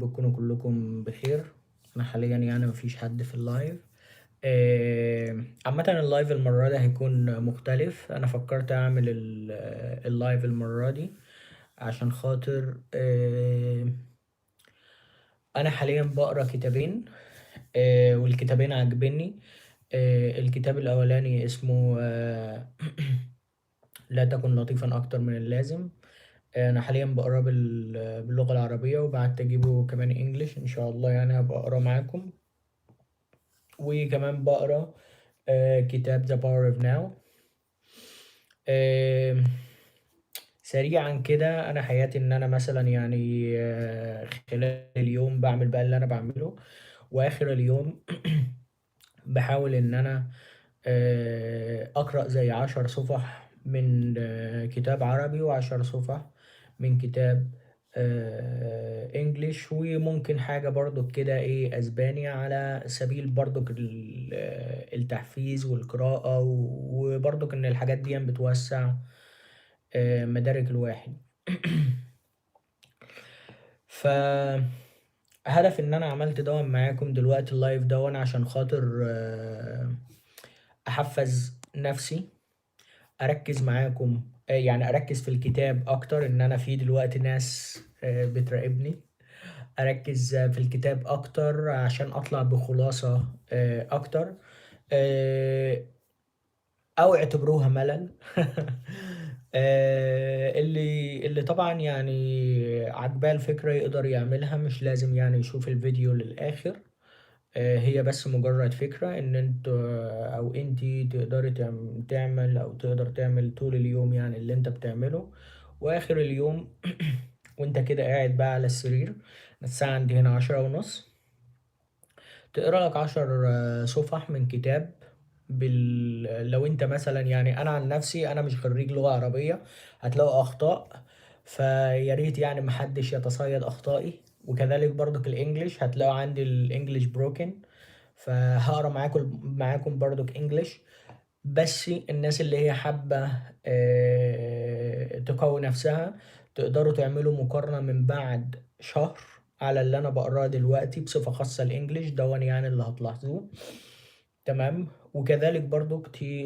رب تكونوا كلكم بخير. انا حاليا يعني مفيش حد في اللايف. عامة اللايف المرة دي هيكون مختلف. انا فكرت اعمل اللايف المرة دي عشان خاطر انا حاليا بقرا كتابين، والكتابين عاجبني. الكتاب الاولاني اسمه لا تكن لطيفا اكتر من اللازم. انا حاليا بقراه باللغه العربيه، وبعد اجيبه كمان انجليش ان شاء الله، يعني هبقى اقراه معاكم. وكمان بقرا كتاب The Power of Now. آه، سريعا كده، انا حياتي ان انا مثلا يعني خلال اليوم بعمل بقى اللي انا بعمله، واخر اليوم بحاول ان انا اقرا زي 10 صفح من كتاب عربي، و10 صفح من كتاب انجليش، وممكن حاجة برضو كده ايه اسباني، على سبيل برضو التحفيز والقراءة، وبرضو ان الحاجات دي بتوسع مدارك الواحد. ف هدف ان انا عملت دوام معاكم دلوقتي اللايف دون عشان خاطر احفز نفسي، اركز معاكم، يعني اركز في الكتاب اكتر، ان انا في دلوقتي ناس بتراقبني. اركز في الكتاب اكتر عشان اطلع بخلاصة اكتر، آه، او اعتبروها ملل. اللي طبعا يعني عجباه الفكرة يقدر يعملها، مش لازم يعني يشوف الفيديو للآخر. هي بس مجرد فكرة ان انت او انتي تقدري تعمل او تقدر تعمل طول اليوم يعني اللي انت بتعمله، واخر اليوم وانت كده قاعد بقى على السرير. الساعة عندي هنا 10:30، تقرا لك 10 صفح من كتاب. لو انت مثلا، يعني انا عن نفسي انا مش خريج لغة عربية، هتلاقوا اخطاء، فيا ريت يعني محدش يتصيد اخطائي. وكذلك برضك الانجليش، هتلاقوا عندي الانجليش بروكن، فهقرا معاكم برضك انجليش. بس الناس اللي هي حابة تقوي نفسها، تقدروا تعملوا مقارنة من بعد شهر على اللي أنا بقراه دلوقتي بصفة خاصة الإنجليش دون، يعني اللي هتلاحظوه. تمام. وكذلك برضو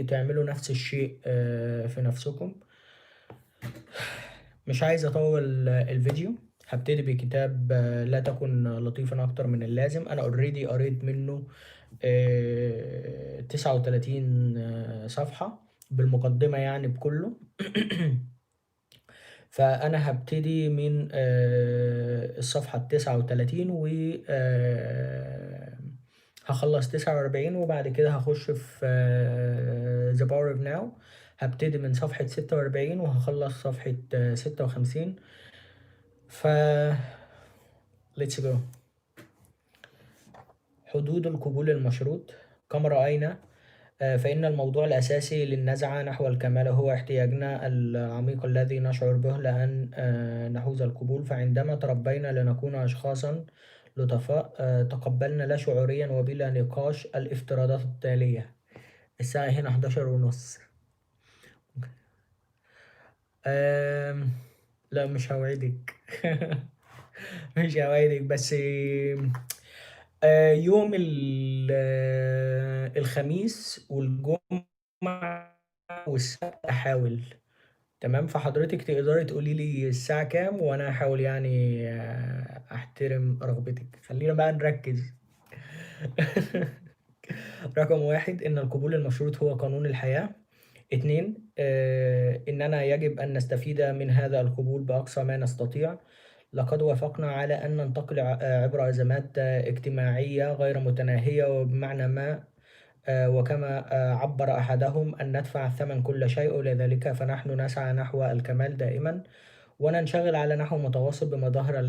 تعملوا نفس الشيء في نفسكم. مش عايز أطول الفيديو. هبتدي بكتاب لا تكن لطيفا أكتر من اللازم. أنا اوريدي قريت منه 39 صفحة بالمقدمة يعني بكله. فأنا هبتدي من الصفحة 39، و هخلص 49، وبعد كده هخش في The Power of Now. هبتدي من صفحة 46 وهخلص صفحة 56. ف let's go. حدود القبول المشروط. كما رأينا، فإن الموضوع الأساسي للنزعة نحو الكمال هو احتياجنا العميق الذي نشعر به لأن نحوز القبول. فعندما تربينا لنكون أشخاصا لطفاء، تقبلنا لا شعوريا وبلا نقاش الافتراضات التالية. الساعة هنا 11:30. لا مش هوعدك. مش هوعدك، بس يوم الخميس والجمعة والسبت أحاول. تمام، فحضرتك تقدري تقولي لي الساعة كام، وأنا هحاول يعني أحترم رغبتك. خلينا بقى نركز. رقم 1، إن القبول المشروط هو قانون الحياة. 2، إننا يجب أن نستفيد من هذا القبول بأقصى ما نستطيع. لقد وافقنا على أن ننتقل عبر أزمات اجتماعية غير متناهية، وبمعنى ما وكما عبر أحدهم أن ندفع ثمن كل شيء، ولذلك فنحن نسعى نحو الكمال دائما، وننشغل على نحو متواصل بمظاهر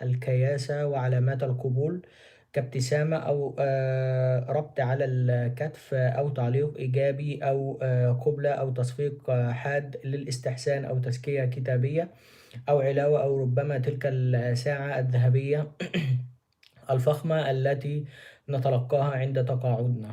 الكياسة وعلامات القبول، كابتسامة أو ربط على الكتف، أو تعليق إيجابي، أو قبلة، أو تصفيق حاد للاستحسان، أو تزكية كتابية، أو علاوة، أو ربما تلك الساعة الذهبية الفخمة التي نتلقاها عند تقاعدنا.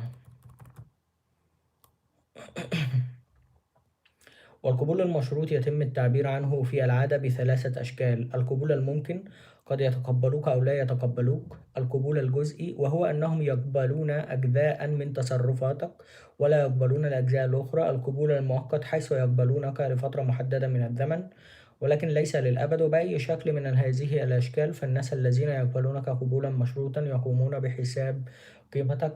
والقبول المشروط يتم التعبير عنه في العادة بثلاثة أشكال: القبول الممكن، قد يتقبلوك أو لا يتقبلوك. القبول الجزئي، وهو أنهم يقبلون أجزاء من تصرفاتك ولا يقبلون الأجزاء الأخرى. القبول المؤقت، حيث يقبلونك لفترة محددة من الزمن ولكن ليس للأبد. وبأي شكل من هذه الأشكال فالناس الذين يقبلونك قبولا مشروطا يقومون بحساب قيمتك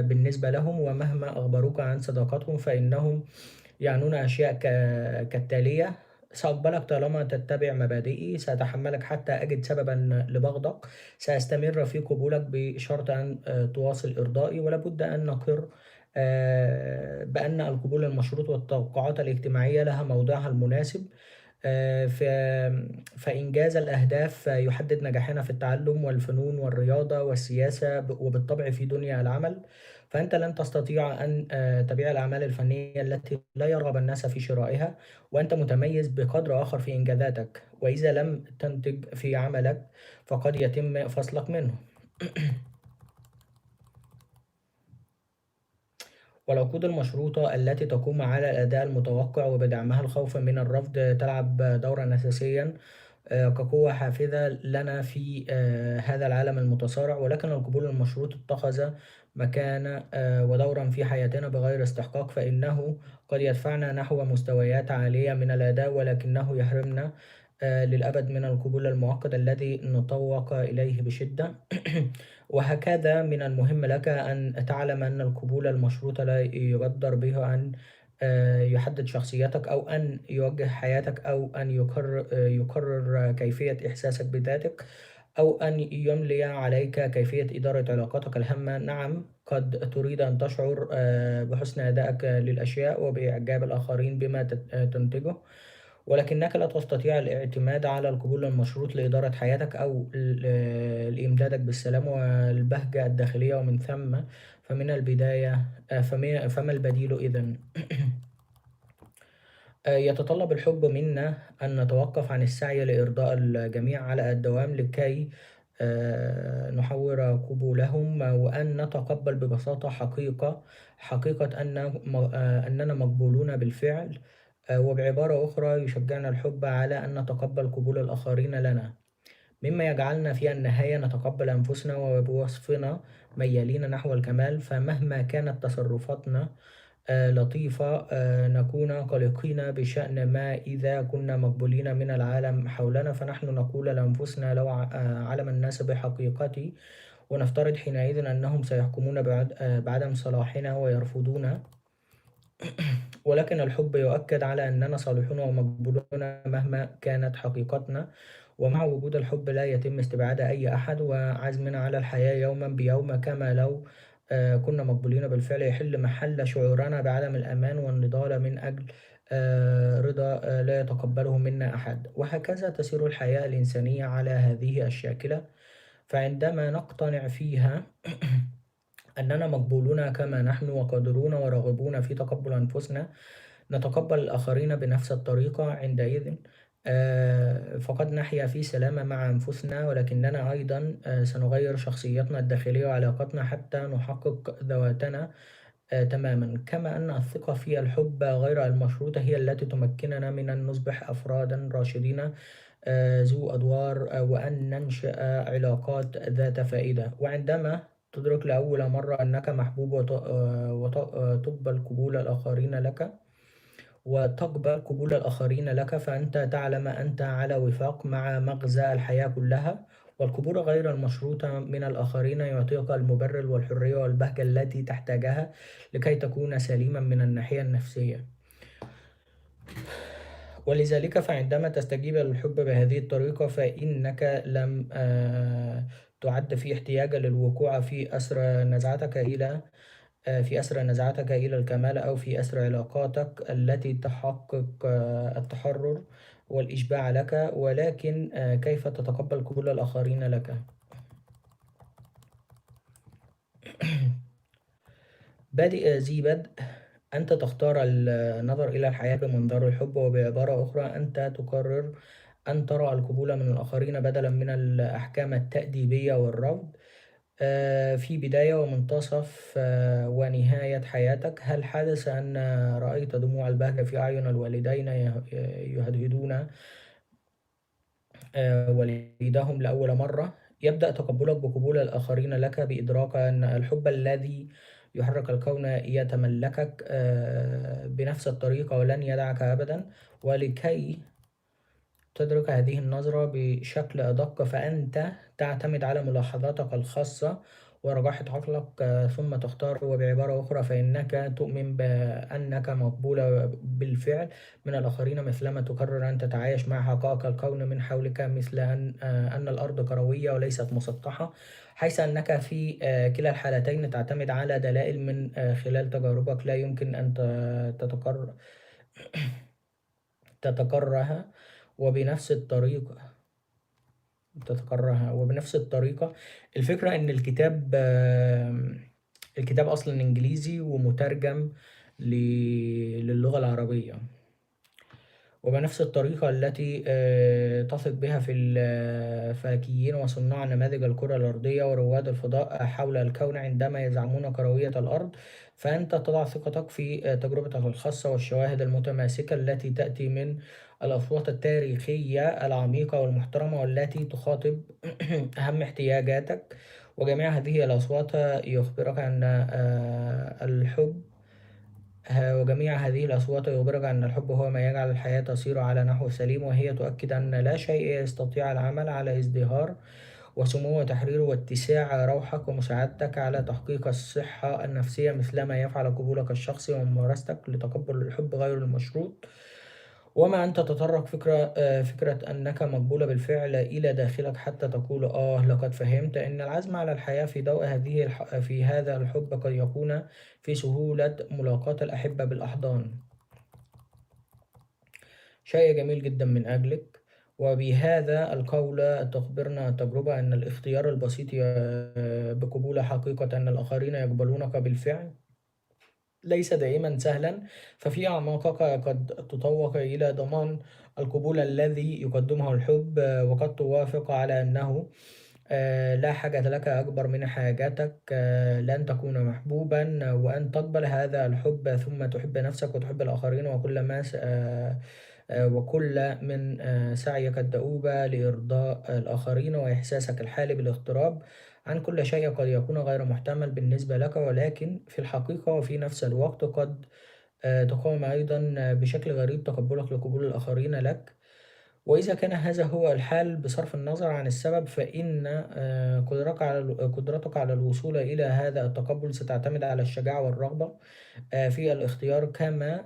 بالنسبة لهم، ومهما أخبروك عن صداقتهم فإنهم يعنون أشياء كالتالية: سأقبلك طالما تتبع مبادئي، سأتحملك حتى أجد سببا لبغضك، سأستمر في قبولك بشرط أن تواصل إرضائي. ولا بد أن نقر بأن القبول المشروط والتوقعات الاجتماعية لها موضعها المناسب فإنجاز الأهداف يحدد نجاحنا في التعلم والفنون والرياضة والسياسة وبالطبع في دنيا العمل. فأنت لن تستطيع أن تبيع الأعمال الفنية التي لا يرغب الناس في شرائها، وأنت متميز بقدر آخر في إنجازاتك، وإذا لم تنتج في عملك فقد يتم فصلك منه. والعقود المشروطة التي تقوم على الأداء المتوقع وبدعمها الخوف من الرفض تلعب دورا أساسيا كقوة حافزة لنا في هذا العالم المتصارع. ولكن القبول المشروط اتخذ مكان ودورا في حياتنا بغير استحقاق، فإنه قد يدفعنا نحو مستويات عالية من الأداء، ولكنه يحرمنا للأبد من القبول المؤقت الذي نتوق إليه بشدة. وهكذا من المهم لك أن تعلم أن القبول المشروط لا يقدر به أن يحدد شخصيتك أو أن يوجه حياتك أو أن يقرر كيفية إحساسك بذاتك أو أن يملي عليك كيفية إدارة علاقاتك الهامة. نعم، قد تريد أن تشعر بحسن أدائك للأشياء وبإعجاب الآخرين بما تنتجه، ولكنك لا تستطيع الاعتماد على القبول المشروط لإدارة حياتك أو لإمدادك بالسلام والبهجة الداخلية. ومن ثم فمن البداية فما البديل إذن؟ يتطلب الحب منا أن نتوقف عن السعي لإرضاء الجميع على الدوام لكي نحور قبولهم، وأن نتقبل ببساطة حقيقة أننا مقبولون بالفعل. وبعبارة أخرى يشجعنا الحب على أن نتقبل قبول الآخرين لنا، مما يجعلنا في النهاية نتقبل أنفسنا وبوصفنا ميالين نحو الكمال. فمهما كانت تصرفاتنا لطيفة نكون قلقين بشأن ما إذا كنا مقبولين من العالم حولنا، فنحن نقول لأنفسنا: لو علم الناس بحقيقتي، ونفترض حينئذ أنهم سيحكمون بعدم صلاحنا ويرفضون. ولكن الحب يؤكد على أننا صالحون ومقبولون مهما كانت حقيقتنا، ومع وجود الحب لا يتم استبعاد أي أحد، وعزمنا على الحياة يوما بيوم كما لو كنا مقبولين بالفعل يحل محل شعورنا بعدم الأمان والنضال من أجل رضا لا يتقبله منا أحد. وهكذا تسير الحياة الإنسانية على هذه الشاكلة. فعندما نقتنع فيها أننا مقبولون كما نحن وقادرون وراغبون في تقبل أنفسنا، نتقبل الآخرين بنفس الطريقة. عندئذ فقد نحيا في سلام مع أنفسنا، ولكننا أيضا سنغير شخصيتنا الداخلية وعلاقتنا حتى نحقق ذواتنا تماما. كما أن الثقة في الحب غير المشروطة هي التي تمكننا من أن نصبح أفرادا راشدين ذو أدوار وأن ننشئ علاقات ذات فائدة. وعندما تدرك لأول مرة أنك محبوب وتقبل قبول الآخرين لك فأنت تعلم أنت على وفاق مع مغزى الحياة كلها. والقبول غير المشروط من الآخرين يعطيك المبرر والحرية والبهجة التي تحتاجها لكي تكون سليما من الناحية النفسية. ولذلك فعندما تستجيب للحب بهذه الطريقة فإنك لم تعد في احتياج للوقوع في أسر نزعتك إلى الكمال، أو في أسر علاقاتك التي تحقق التحرر والإشباع لك، ولكن كيف تتقبل قبول الآخرين لك. بادئ ذي بدء، أنت تختار النظر إلى الحياة بمنظار الحب، وبعبارة أخرى أنت تقرر أن ترى القبول من الآخرين بدلا من الأحكام التأديبية والرفض. في بداية ومنتصف ونهاية حياتك، هل حدث أن رأيت دموع البهجة في أعين الوالدين يهدهدون والدهم لأول مرة؟ يبدأ تقبلك بقبول الآخرين لك بإدراك أن الحب الذي يحرك الكون يتملكك بنفس الطريقة ولن يدعك أبدا. ولكي تدرك هذه النظرة بشكل أدق، فأنت تعتمد على ملاحظاتك الخاصة ورجاحة عقلك، ثم تختار. وبعبارة أخرى، فإنك تؤمن بأنك مقبولة بالفعل من الآخرين، مثلما تقرر أن تتعايش مع حقائق الكون من حولك، مثل أن الأرض كروية وليست مسطحة، حيث أنك في كلا الحالتين تعتمد على دلائل من خلال تجاربك لا يمكن أن تتكرر تتكرها. وبنفس الطريقة وبنفس الطريقة الفكرة إن الكتاب أصلا إنجليزي ومترجم للغة العربية. وبنفس الطريقة التي تثق بها في الفلكيين وصناع نماذج الكرة الأرضية ورواد الفضاء حول الكون عندما يزعمون كروية الأرض، فأنت تضع ثقتك في تجربتك الخاصة والشواهد المتماسكة التي تأتي من الأصوات التاريخية العميقة والمحترمة والتي تخاطب أهم احتياجاتك. وجميع هذه الأصوات يخبرك أن الحب وجميع هذه الأصوات يخبرك أن الحب هو ما يجعل الحياة تسير على نحو سليم، وهي تؤكد أن لا شيء يستطيع العمل على ازدهار وسمو وتحرير واتساع روحك ومساعدتك على تحقيق الصحة النفسية، مثلما يفعل قبولك الشخصي وممارستك لتقبل الحب غير المشروط. وما أن تتطرق فكرة أنك مقبولة بالفعل إلى داخلك حتى تقول لقد فهمت أن العزم على الحياة في ضوء في هذا الحب قد يكون في سهولة ملاقاة الأحبة بالأحضان. شيء جميل جدا من أجلك. وبهذا القول تخبرنا التجربة أن الاختيار البسيط بقبول حقيقة أن الآخرين يقبلونك بالفعل ليس دائما سهلا، ففي أعماقك قد تطوق إلى ضمان القبول الذي يقدمه الحب، وقد توافق على أنه لا حاجة لك أكبر من حاجاتك لأن تكون محبوبا وأن تقبل هذا الحب، ثم تحب نفسك وتحب الآخرين وكل ما وكل من سعيك الدؤوب لإرضاء الآخرين وإحساسك الحالي بالاغتراب عن كل شيء قد يكون غير محتمل بالنسبة لك، ولكن في الحقيقة وفي نفس الوقت قد تقاوم أيضا بشكل غريب تقبلك لقبول الآخرين لك. وإذا كان هذا هو الحال بصرف النظر عن السبب، فإن قدرتك على الوصول إلى هذا التقبل ستعتمد على الشجاعة والرغبة في الاختيار، كما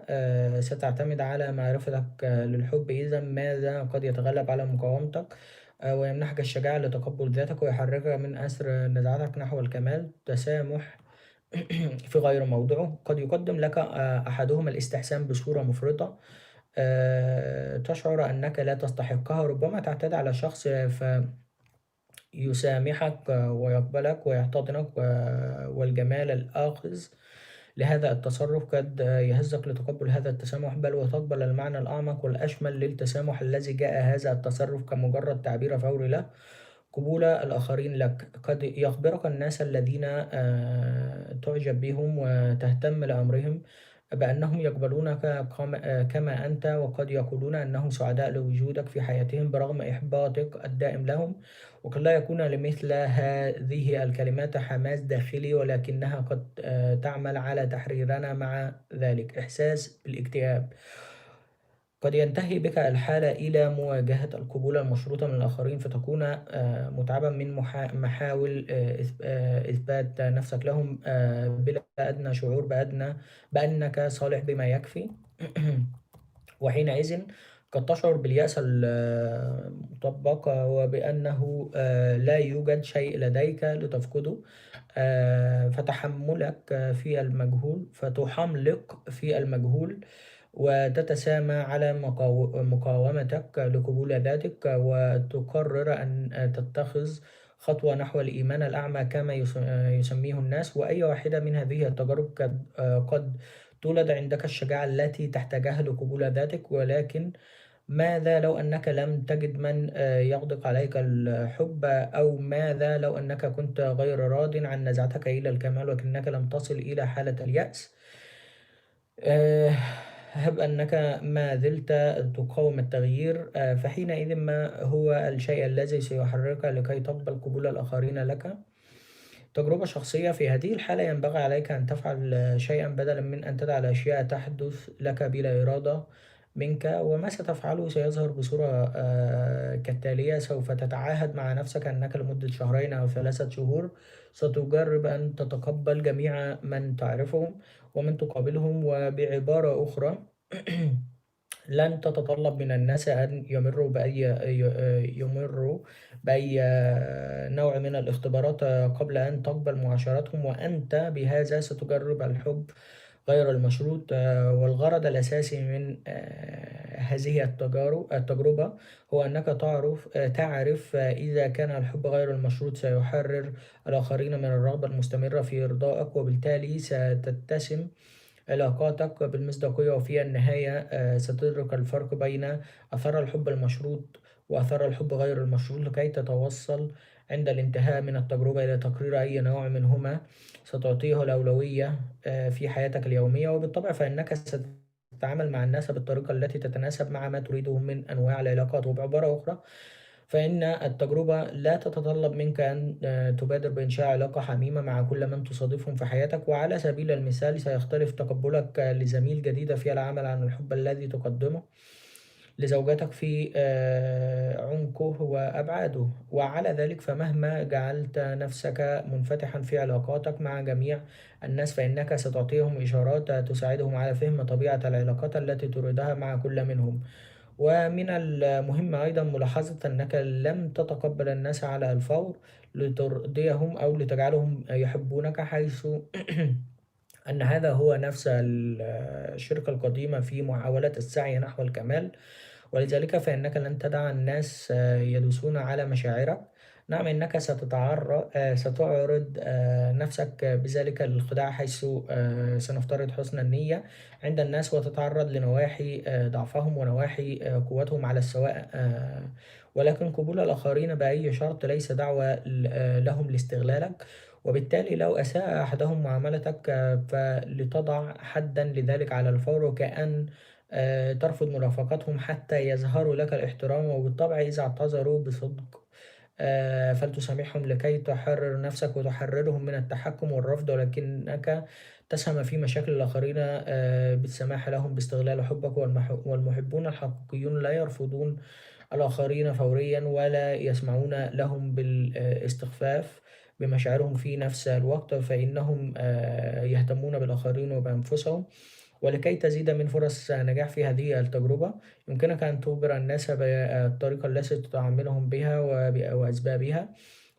ستعتمد على معرفتك للحب. إذا ماذا قد يتغلب على مقاومتك ويمنحك الشجاعة لتقبل ذاتك ويحركك من أسر نزعتك نحو الكمال؟ تسامح في غير موضعه. قد يقدم لك أحدهما الاستحسان بصورة مفرطة، تشعر أنك لا تستحقها. ربما تعتاد على شخص فيسامحك ويقبلك ويحتضنك، والجمال الآخذ لهذا التصرف قد يهزك لتقبل هذا التسامح، بل وتقبل المعنى الأعمق والأشمل للتسامح الذي جاء هذا التصرف كمجرد تعبير فوري له. قبول الآخرين لك قد يخبرك الناس الذين تعجب بهم وتهتم لأمرهم بأنهم يقبلونك كما أنت، وقد يقولون أنهم سعداء لوجودك في حياتهم برغم إحباطك الدائم لهم. وقد لا يكون لمثل هذه الكلمات حماس داخلي، ولكنها قد تعمل على تحريرنا مع ذلك. إحساس بالاكتئاب قد ينتهي بك الحال إلى مواجهة القبول المشروطة من الآخرين، فتكون متعبا من محاول إثبات نفسك لهم بلا أدنى شعور بأنك صالح بما يكفي. وحينئذ قد تشعر باليأس المطبق وبأنه لا يوجد شيء لديك لتفقده، فتحملق في المجهول وتتسامى على مقاومتك لقبول ذاتك، وتقرر أن تتخذ خطوة نحو الإيمان الأعمى كما يسميه الناس. وأي واحدة من هذه التجارب قد تولد عندك الشجاعة التي تحتاجها لقبول ذاتك، ولكن ماذا لو أنك لم تجد من يغدق عليك الحب، أو ماذا لو أنك كنت غير راض عن نزعتك إلى الكمال ولكنك لم تصل إلى حالة اليأس؟ آه، هب أنك ما زلت تقاوم التغيير، فحينئذ ما هو الشيء الذي سيحركك لكي تقبل قبول الآخرين لك؟ تجربة شخصية. في هذه الحالة ينبغي عليك أن تفعل شيئا بدلا من أن تدع الأشياء تحدث لك بلا إرادة منك، وما ستفعله سيظهر بصورة كالتالية: سوف تتعاهد مع نفسك أنك لمدة شهرين أو 3 شهور ستجرب أن تتقبل جميع من تعرفهم ومن تقابلهم، وبعبارة أخرى لن تتطلب من الناس أن يمروا بأي نوع من الاختبارات قبل أن تقبل معاشرتهم، وأنت بهذا ستجرب الحب غير المشروط. والغرض الأساسي من هذه التجربة هو أنك تعرف إذا كان الحب غير المشروط سيحرر الآخرين من الرغبة المستمرة في إرضائك، وبالتالي ستتسم علاقاتك بالمصداقية. وفي النهاية ستدرك الفرق بين أثر الحب المشروط وأثر الحب غير المشروط لكي تتوصل عند الانتهاء من التجربة إلى تقرير أي نوع منهما ستعطيه الأولوية في حياتك اليومية. وبالطبع فإنك ستتعامل مع الناس بالطريقة التي تتناسب مع ما تريده من أنواع العلاقات. وبعبارة أخرى فإن التجربة لا تتطلب منك أن تبادر بإنشاء علاقة حميمة مع كل من تصادفهم في حياتك. وعلى سبيل المثال سيختلف تقبلك لزميل جديد في العمل عن الحب الذي تقدمه لزوجتك في عمقه وأبعاده. وعلى ذلك فمهما جعلت نفسك منفتحا في علاقاتك مع جميع الناس فإنك ستعطيهم إشارات تساعدهم على فهم طبيعة العلاقات التي تريدها مع كل منهم. ومن المهم أيضا ملاحظة أنك لم تتقبل الناس على الفور لترضيهم أو لتجعلهم يحبونك، حيث أن هذا هو نفس الشركة القديمة في محاولة السعي نحو الكمال. ولذلك فإنك لن تدع الناس يدوسون على مشاعرك. نعم، إنك ستعرض نفسك بذلك للخداع، حيث سنفترض حسن النية عند الناس وتتعرض لنواحي ضعفهم ونواحي قوتهم على السواء. ولكن قبول الآخرين بأي شرط ليس دعوة لهم لاستغلالك. وبالتالي لو أساء أحدهم معاملتك فلتضع حدا لذلك على الفور، وكأن ترفض مرافقتهم حتى يظهروا لك الاحترام. وبالطبع إذا اعتذروا بصدق فلتسامحهم لكي تحرر نفسك وتحررهم من التحكم والرفض، ولكنك تسهم في مشاكل الآخرين بالسماح لهم باستغلال حبك. والمحبون الحقيقيون لا يرفضون الآخرين فوريا ولا يسمعون لهم بالاستخفاف بمشاعرهم في نفس الوقت، فإنهم يهتمون بالآخرين وبأنفسهم. ولكي تزيد من فرص نجاح في هذه التجربة يمكنك أن تخبر الناس بالطريقة التي تعاملهم بها وأسبابها،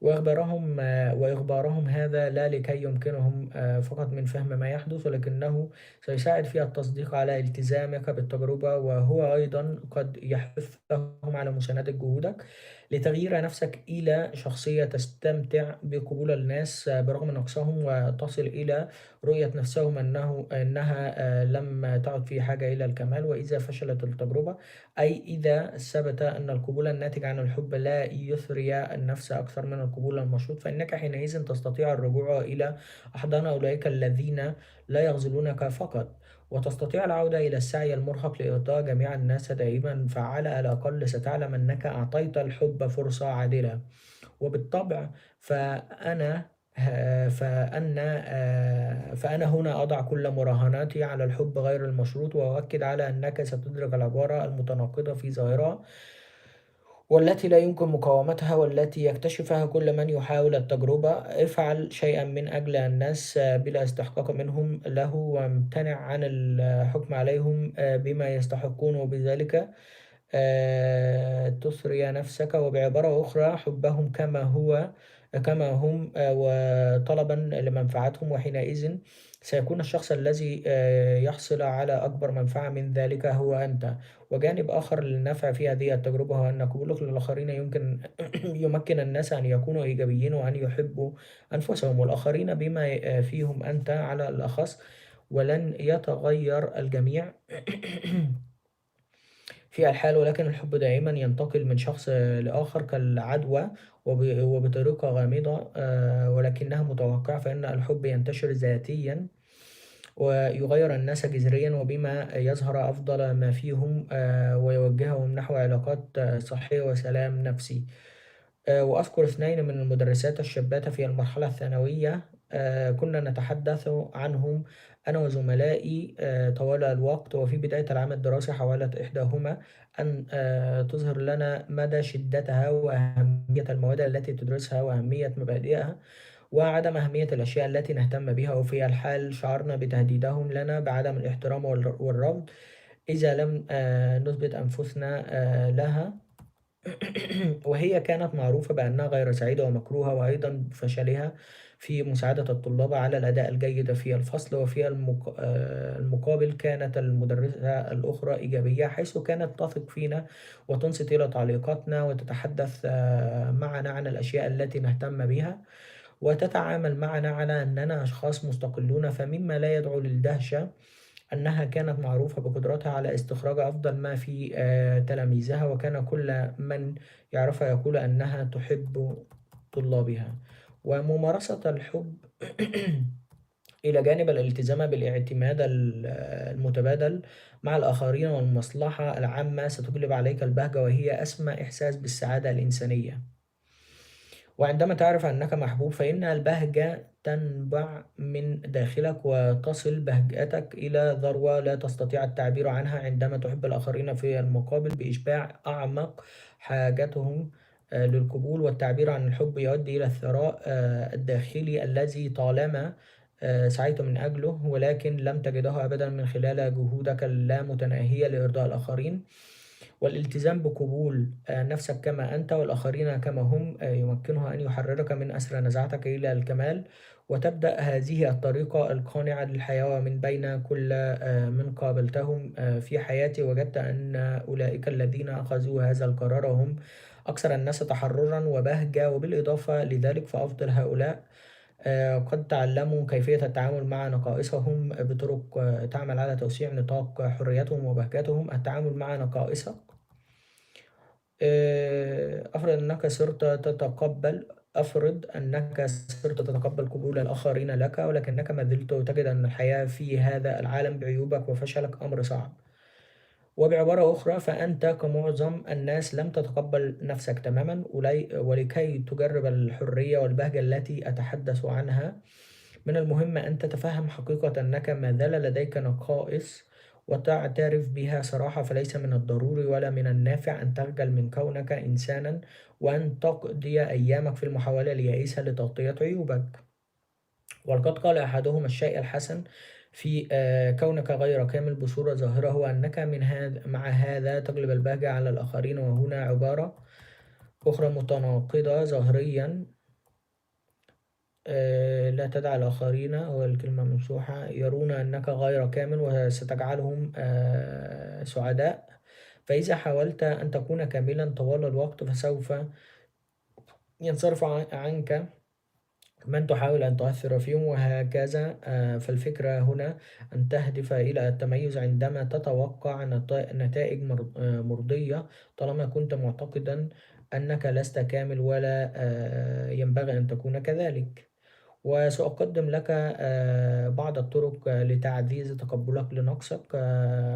وإخبارهم هذا لا لكي يمكنهم فقط من فهم ما يحدث، ولكنه سيساعد في التصديق على التزامك بالتجربة، وهو أيضا قد يحثهم على مساندة جهودك لتغيير نفسك إلى شخصية تستمتع بقبول الناس برغم نقصهم، وتصل إلى رؤية نفسهم إنها لم تعد في حاجة إلى الكمال. وإذا فشلت التجربة، أي إذا ثبت أن القبول الناتج عن الحب لا يثري النفس أكثر من القبول المشروط، فإنك حينئذ تستطيع الرجوع إلى أحضان أولئك الذين لا يغزلونك فقط، وتستطيع العودة إلى السعي المرهق لإرضاء جميع الناس دائما. فعلى الأقل ستعلم أنك أعطيت الحب فرصة عادلة. وبالطبع فأنا ه- فأنا فأنا هنا أضع كل مراهناتي على الحب غير المشروط، وأؤكد على أنك ستدرك العبارة المتناقضة في ظاهرها والتي لا يمكن مقاومتها والتي يكتشفها كل من يحاول التجربة: افعل شيئا من أجل الناس بلا استحقاق منهم له، وامتنع عن الحكم عليهم بما يستحقون، وبذلك تثري نفسك. وبعبارة أخرى حبهم كما هم وطلبا لمنفعتهم. وحينئذ سيكون الشخص الذي يحصل على أكبر منفعة من ذلك هو أنت. وجانب آخر للنفع في هذه التجربة هو أن قبولك للآخرين يمكن يمكن الناس أن يكونوا إيجابيين وأن يحبوا أنفسهم والآخرين بما فيهم أنت على الأخص، ولن يتغير الجميع في الحال، ولكن الحب دائما ينتقل من شخص لآخر كالعدوى وبطريقة غامضة ولكنها متوقعة، فإن الحب ينتشر ذاتيا ويغير الناس جذريا، وبما يظهر أفضل ما فيهم ويوجههم نحو علاقات صحية وسلام نفسي. وأذكر اثنين من المدرسات الشابات في المرحلة الثانوية كنا نتحدث عنهم أنا وزملائي طوال الوقت. وفي بداية العام الدراسي حاولت إحداهما أن تظهر لنا مدى شدتها وأهمية المواد التي تدرسها وأهمية مبادئها وعدم أهمية الأشياء التي نهتم بها، وفي الحال شعرنا بتهديدهم لنا بعدم الاحترام والرفض إذا لم نثبت أنفسنا لها. وهي كانت معروفة بأنها غير سعيدة ومكروهة، وأيضا بفشلها في مساعدة الطلاب على الأداء الجيد في الفصل. وفي المقابل كانت المدرسة الأخرى إيجابية، حيث كانت تثق فينا وتنصت إلى تعليقاتنا وتتحدث معنا عن الأشياء التي نهتم بها وتتعامل معنا على أننا أشخاص مستقلون. فمما لا يدعو للدهشة أنها كانت معروفة بقدرتها على استخراج أفضل ما في تلاميذها، وكان كل من يعرفها يقول أنها تحب طلابها. وممارسة الحب إلى جانب الالتزام بالاعتماد المتبادل مع الآخرين والمصلحة العامة ستجلب عليك البهجة، وهي أسمى إحساس بالسعادة الإنسانية. وعندما تعرف أنك محبوب فإن البهجة تنبع من داخلك وتصل بهجتك إلى ذروة لا تستطيع التعبير عنها عندما تحب الآخرين في المقابل بإشباع أعمق حاجتهم للقبول. والتعبير عن الحب يؤدي إلى الثراء الداخلي الذي طالما سعيت من أجله ولكن لم تجده أبدا من خلال جهودك اللامتناهية لإرضاء الآخرين. والالتزام بقبول نفسك كما أنت والآخرين كما هم يمكنه أن يحررك من أسر نزعتك إلى الكمال، وتبدأ هذه الطريقة القانعة للحياة. ومن بين كل من قابلتهم في حياتي وجدت أن أولئك الذين أخذوا هذا القرار هم أكثر الناس تحررا وبهجة. وبالإضافة لذلك فأفضل هؤلاء قد تعلموا كيفية التعامل مع نقائصهم بطرق تعمل على توسيع نطاق حريتهم وبهجتهم. التعامل مع نقائصك أفرض أنك صرت تتقبل قبول الآخرين لك، ولكنك ما زلت تجد أن الحياة في هذا العالم بعيوبك وفشلك أمر صعب. وبعبارة أخرى فأنت كمعظم الناس لم تتقبل نفسك تماما، ولكي تجرب الحرية والبهجة التي أتحدث عنها من المهم أن تتفهم حقيقة أنك ما زال لديك نقائص وتعترف بها صراحة. فليس من الضروري ولا من النافع أن تخجل من كونك إنسانا وأن تقضي أيامك في المحاولة اليائسة لتغطية عيوبك. ولقد قال أحدهم الشيء الحسن في كونك غير كامل بصورة ظاهرة هو أنك مع هذا تجلب البهجة على الآخرين. وهنا عبارة أخرى متناقضة ظاهريا لا تدع الآخرين، هو الكلمة ممسوحة، يرون أنك غير كامل وستجعلهم سعداء. فإذا حاولت أن تكون كاملا طوال الوقت فسوف ينصرف عنك من تحاول أن تؤثر فيهم وهكذا. فالفكرة هنا أن تهدف إلى التميز عندما تتوقع نتائج مرضية طالما كنت معتقدا أنك لست كامل ولا ينبغي أن تكون كذلك. وسأقدم لك بعض الطرق لتعزيز تقبلك لنقصك.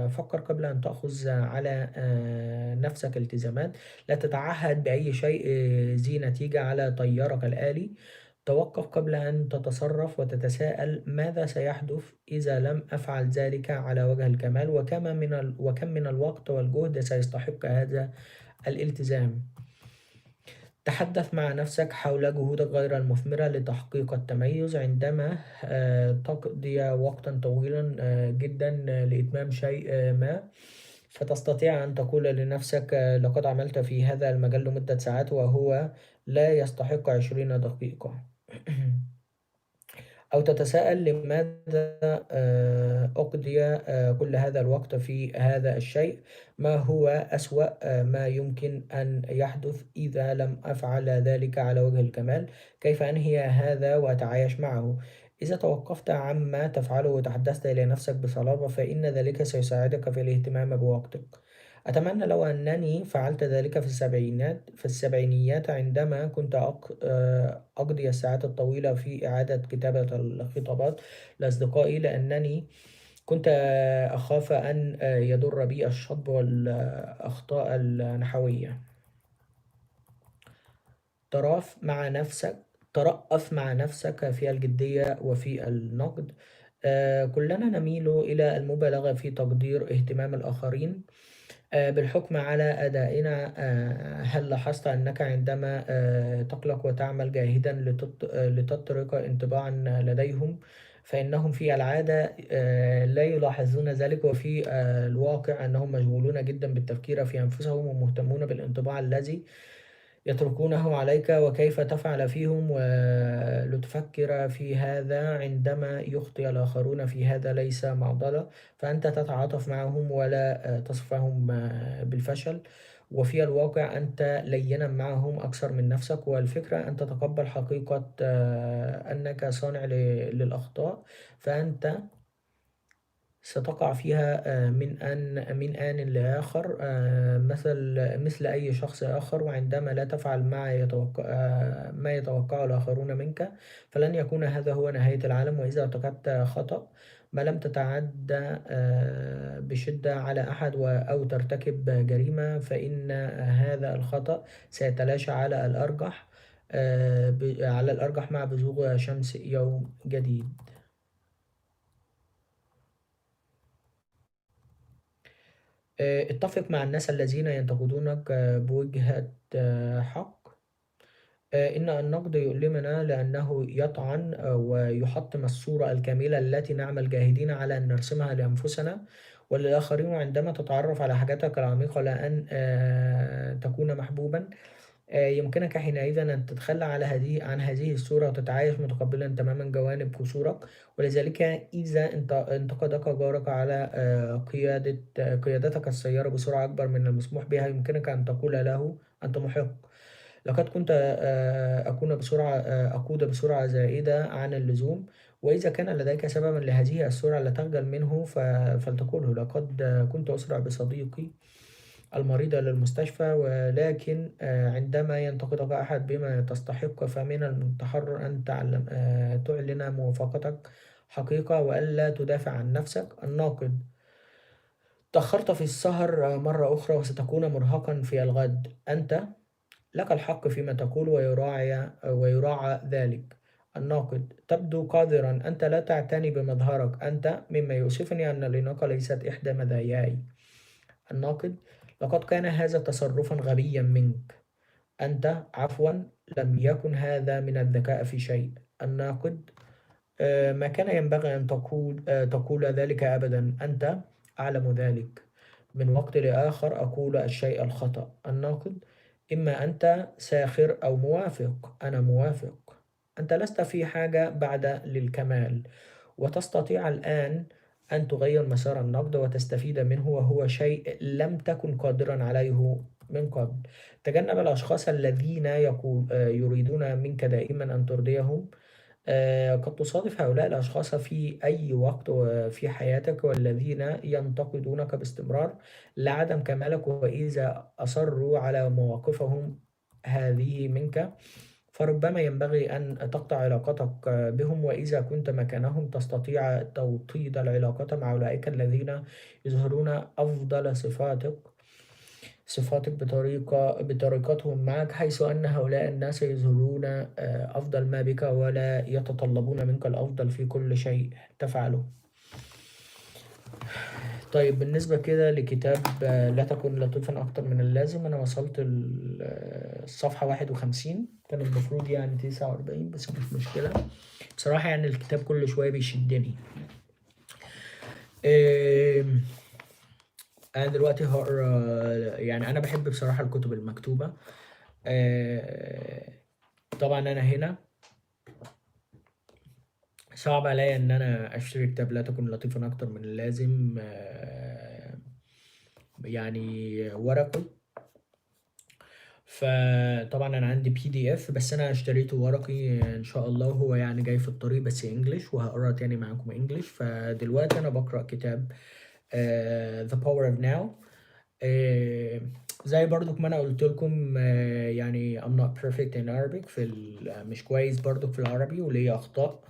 فكر قبل أن تأخذ على نفسك التزامات. لا تتعهد بأي شيء ذي نتيجة على طيارك الآلي. توقف قبل أن تتصرف وتتساءل ماذا سيحدث إذا لم أفعل ذلك على وجه الكمال، وكم من الوقت والجهد سيستحق هذا الالتزام. تحدث مع نفسك حول جهودك غير المثمرة لتحقيق التميز. عندما تقضي وقتا طويلا جدا لإتمام شيء ما فتستطيع أن تقول لنفسك لقد عملت في هذا المجال لمدة ساعات وهو لا يستحق 20 دقيقة. أو تتساءل لماذا أقضي كل هذا الوقت في هذا الشيء؟ ما هو أسوأ ما يمكن أن يحدث إذا لم أفعل ذلك على وجه الكمال؟ كيف أنهي هذا وأتعايش معه؟ إذا توقفت عما تفعله وتحدثت إلى نفسك بصلابة فإن ذلك سيساعدك في الاهتمام بوقتك. أتمنى لو أنني فعلت ذلك في السبعينيات عندما كنت أقضي الساعات الطويلة في إعادة كتابة الخطابات لأصدقائي، لأنني كنت أخاف أن يضر بي الشطب والأخطاء النحوية. ترأف مع نفسك ترأف مع نفسك في الجدية وفي النقد. كلنا نميل إلى المبالغة في تقدير اهتمام الآخرين بالحكم على أدائنا. هل لاحظت أنك عندما تقلق وتعمل جاهدا لتترك انطباعا لديهم، فإنهم في العادة لا يلاحظون ذلك، وفي الواقع أنهم مشغولون جدا بالتفكير في أنفسهم ومهتمون بالانطباع الذي يتركونه عليك وكيف تفعل فيهم، ولتفكر في هذا عندما يخطئ الآخرون في هذا ليس معضلة، فأنت تتعاطف معهم ولا تصفهم بالفشل، وفي الواقع أنت لينا معهم أكثر من نفسك. والفكرة أن تتقبل حقيقة أنك صانع للأخطاء، فأنت ستقع فيها من آن لآخر، مثل أي شخص آخر. وعندما لا تفعل ما يتوقعه الآخرون منك، فلن يكون هذا هو نهاية العالم. وإذا ارتكبت خطأ ما لم تتعدى بشدة على أحد أو ترتكب جريمة، فإن هذا الخطأ سيتلاشى على الأرجح مع بزوغ شمس يوم جديد. اتفق مع الناس الذين ينتقدونك بوجهة حق. إن النقد يؤلمنا لأنه يطعن ويحطم الصورة الكاملة التي نعمل جاهدين على أن نرسمها لأنفسنا وللآخرين. وعندما تتعرف على حاجاتك العميقة لأن تكون محبوبا، يمكنك حينئذ أن تتخلى عن هذه الصورة وتتعايش متقبلا تماما جوانب قصورك. ولذلك إذا انتقدك جارك على قيادتك السيارة بسرعة أكبر من المسموح بها، يمكنك أن تقول له: أنت محق، لقد كنت أقود بسرعة زائدة عن اللزوم. وإذا كان لديك سببا لهذه السرعة لا تخجل منه، فلتقله: لقد كنت أسرع بصديقي المريض للمستشفى. ولكن عندما ينتقدك أحد بما تستحق، فمن المتحرر أن تعلن موافقتك حقيقة وألا تدافع عن نفسك. الناقد: تأخرت في السهر مرة أخرى وستكون مرهقا في الغد. أنت لك الحق فيما تقول ويراعى ذلك. الناقد: تبدو قادرا، أنت لا تعتني بمظهرك. أنت مما يؤسفني أن الإناقة ليست إحدى مزاياي. الناقد: لقد كان هذا تصرفا غبيا منك. أنت عفوا، لم يكن هذا من الذكاء في شيء. الناقد: ما كان ينبغي أن تقول ذلك أبدا. أنت أعلم ذلك. من وقت لآخر أقول الشيء الخطأ. الناقد: إما أنت ساخر أو موافق. أنا موافق. أنت لست في حاجة بعد للكمال، وتستطيع الآن أن تغير مسار النقد وتستفيد منه، وهو شيء لم تكن قادرا عليه من قبل. تجنب الأشخاص الذين يريدون منك دائما أن ترضيهم. قد تصادف هؤلاء الأشخاص في أي وقت في حياتك، والذين ينتقدونك باستمرار لعدم كمالك. وإذا أصروا على مواقفهم هذه منك، فربما ينبغي أن تقطع علاقتك بهم. وإذا كنت مكانهم تستطيع توطيد العلاقة مع أولئك الذين يظهرون أفضل صفاتك بطريقتهم معك، حيث أن هؤلاء الناس يظهرون أفضل ما بك ولا يتطلبون منك الأفضل في كل شيء تفعله. طيب، بالنسبة كده لكتاب لا تكن لطيفا أكثر من اللازم، أنا وصلت الصفحة 51. كان المفروض يعني 49، بس مش مشكلة. بصراحة يعني الكتاب كل شوية بيشدني. أنا دلوقتي هقرا، يعني أنا بحب بصراحة الكتب المكتوبة. طبعا أنا هنا صعب عليا إن أنا أشتري كتاب لا تكن لطيفا أكتر من اللازم يعني ورقي. فطبعا أنا عندي PDF، بس أنا اشتريته ورقي إن شاء الله. هو يعني جاي في الطريق بس إنجليش، وهقرا تاني معاكم إنجليش. فدلوقتي أنا بقرأ كتاب The Power of Now. زي برضك ما أنا قُلت لكم يعني I'm not perfect in Arabic مش كويس برضك في العربي وليّا أخطاء.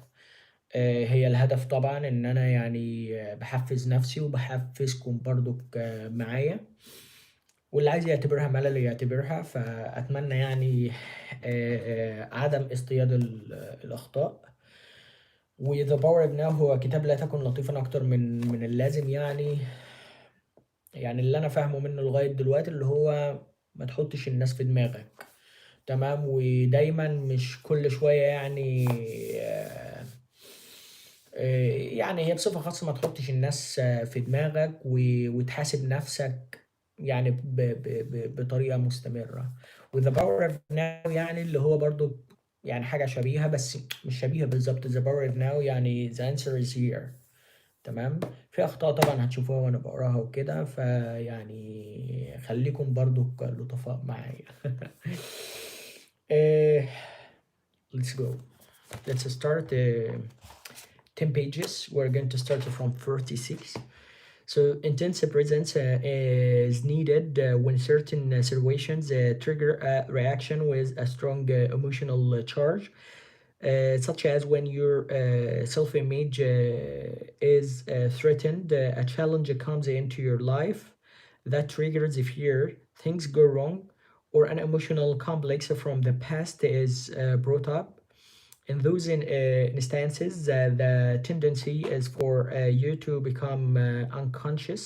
هي الهدف طبعًا إن أنا يعني باحفّز نَفْسي وباحفّزكم برضك معايا، واللي عايز يعتبرها ملل يعتبرها، فأتمنى يعني عدم اصطياد الأخطاء. وThe Power of Now هو كتاب لا تكن لطيفًا أكتر من اللازم يعني اللي أنا فاهمه منه لغاية دلوقتي اللي هو ما تحطش الناس في دماغك، تمام، ودايمًا مش كل شوية يعني يعني هي بصفة خاصة ما تحطش الناس في دماغك وتحاسب نفسك يعني بطريقة مستمرة. وThe Power of Now يعني اللي هو برضه يعني حاجة شبيهة بس مش شبيهة بالضبط. The Power of Now يعني the answer is here. تمام. في أخطاء طبعًا هتشوفوها وأنا باقراها وكده، فيعني خليكم برضه لطفاء معايا. آآ let's go. Let's start 10 pages. We're going to start from 46. So intense presence is needed when certain situations trigger a reaction with a strong emotional charge, such as when your self-image is threatened, a challenge comes into your life that triggers fear, things go wrong, or an emotional complex from the past is brought up. In those instances, the tendency is for you to become unconscious.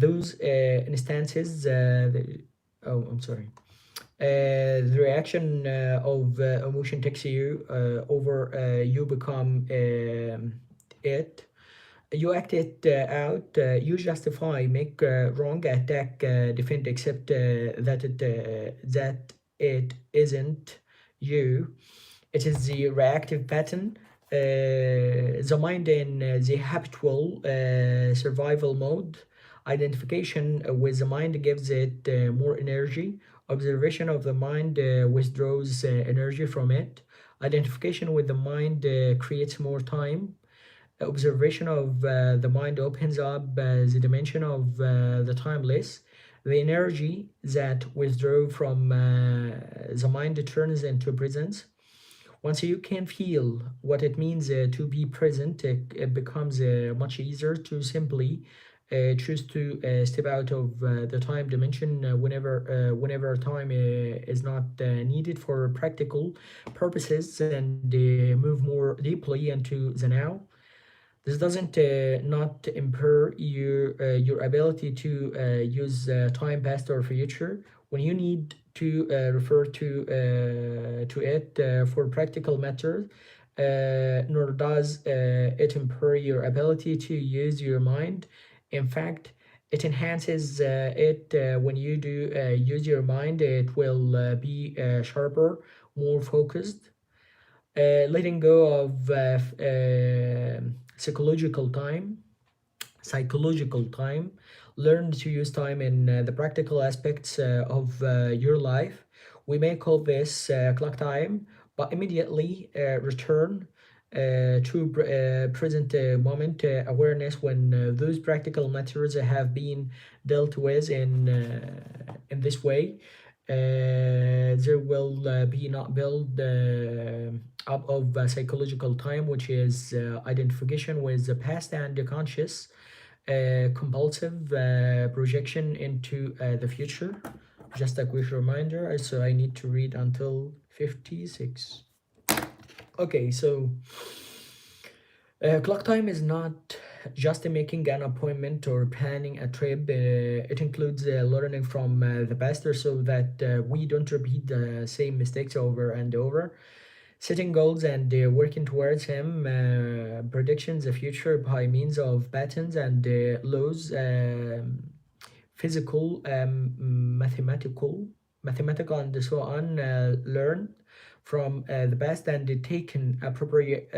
Those instances, I'm sorry. The reaction of emotion takes you over, you become it. You act it out, you justify, make wrong, attack, defend, accept that it isn't you. It is the reactive pattern, the mind in the habitual survival mode. Identification with the mind gives it more energy. Observation of the mind withdraws energy from it. Identification with the mind creates more time. Observation of the mind opens up the dimension of the timeless. The energy that withdrew from the mind turns into presence. Once you can feel what it means to be present, it becomes much easier to simply choose to step out of the time dimension whenever time is not needed for practical purposes and move more deeply into the now. This doesn't not impair your ability to use time past or future when you need to refer to it for practical matters. Nor does it impair your ability to use your mind. In fact, it enhances it when you do use your mind. It will be sharper, more focused, letting go of psychological time. Learn to use time in the practical aspects of your life. We may call this clock time, but immediately return to present moment awareness when those practical matters have been dealt with in this way. There will be not build up of psychological time, which is identification with the past and the conscious compulsive projection into the future. Just a quick reminder, so I need to read until 56. Okay, so clock time is not just making an appointment or planning a trip. It includes learning from the past so that we don't repeat the same mistakes over and over. Setting goals and working towards them, predictions the future by means of patterns and laws, physical, mathematical, and so on, learned from the past and taken appropriate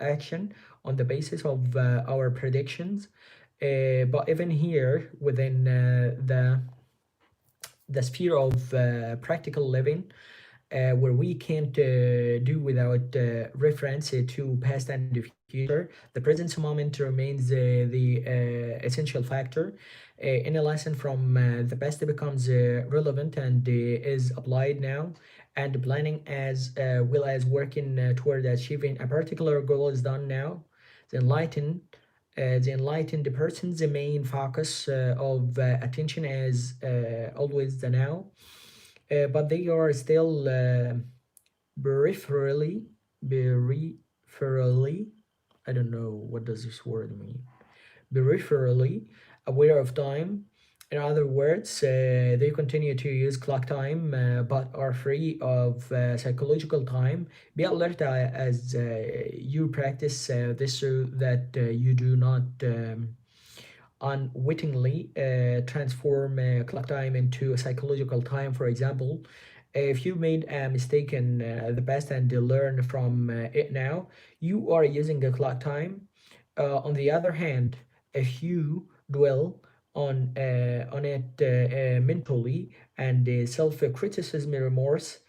action on the basis of our predictions. But even here, within the sphere of practical living, where we can't do without reference to past and the future. The present moment remains the essential factor. Any lesson from the past becomes relevant and is applied now, and planning as well as working toward achieving a particular goal is done now. The enlightened the enlightened person's main focus of attention is always the now, but they are still peripherally, peripherally, I don't know what does this word mean, peripherally aware of time. In other words, they continue to use clock time but are free of psychological time. Be alert as you practice this so that you do not unwittingly transform clock time into a psychological time. For example, if you made a mistake in the past and you learn from it now, you are using a clock time. On the other hand, if you dwell on it mentally and self-criticism, remorse,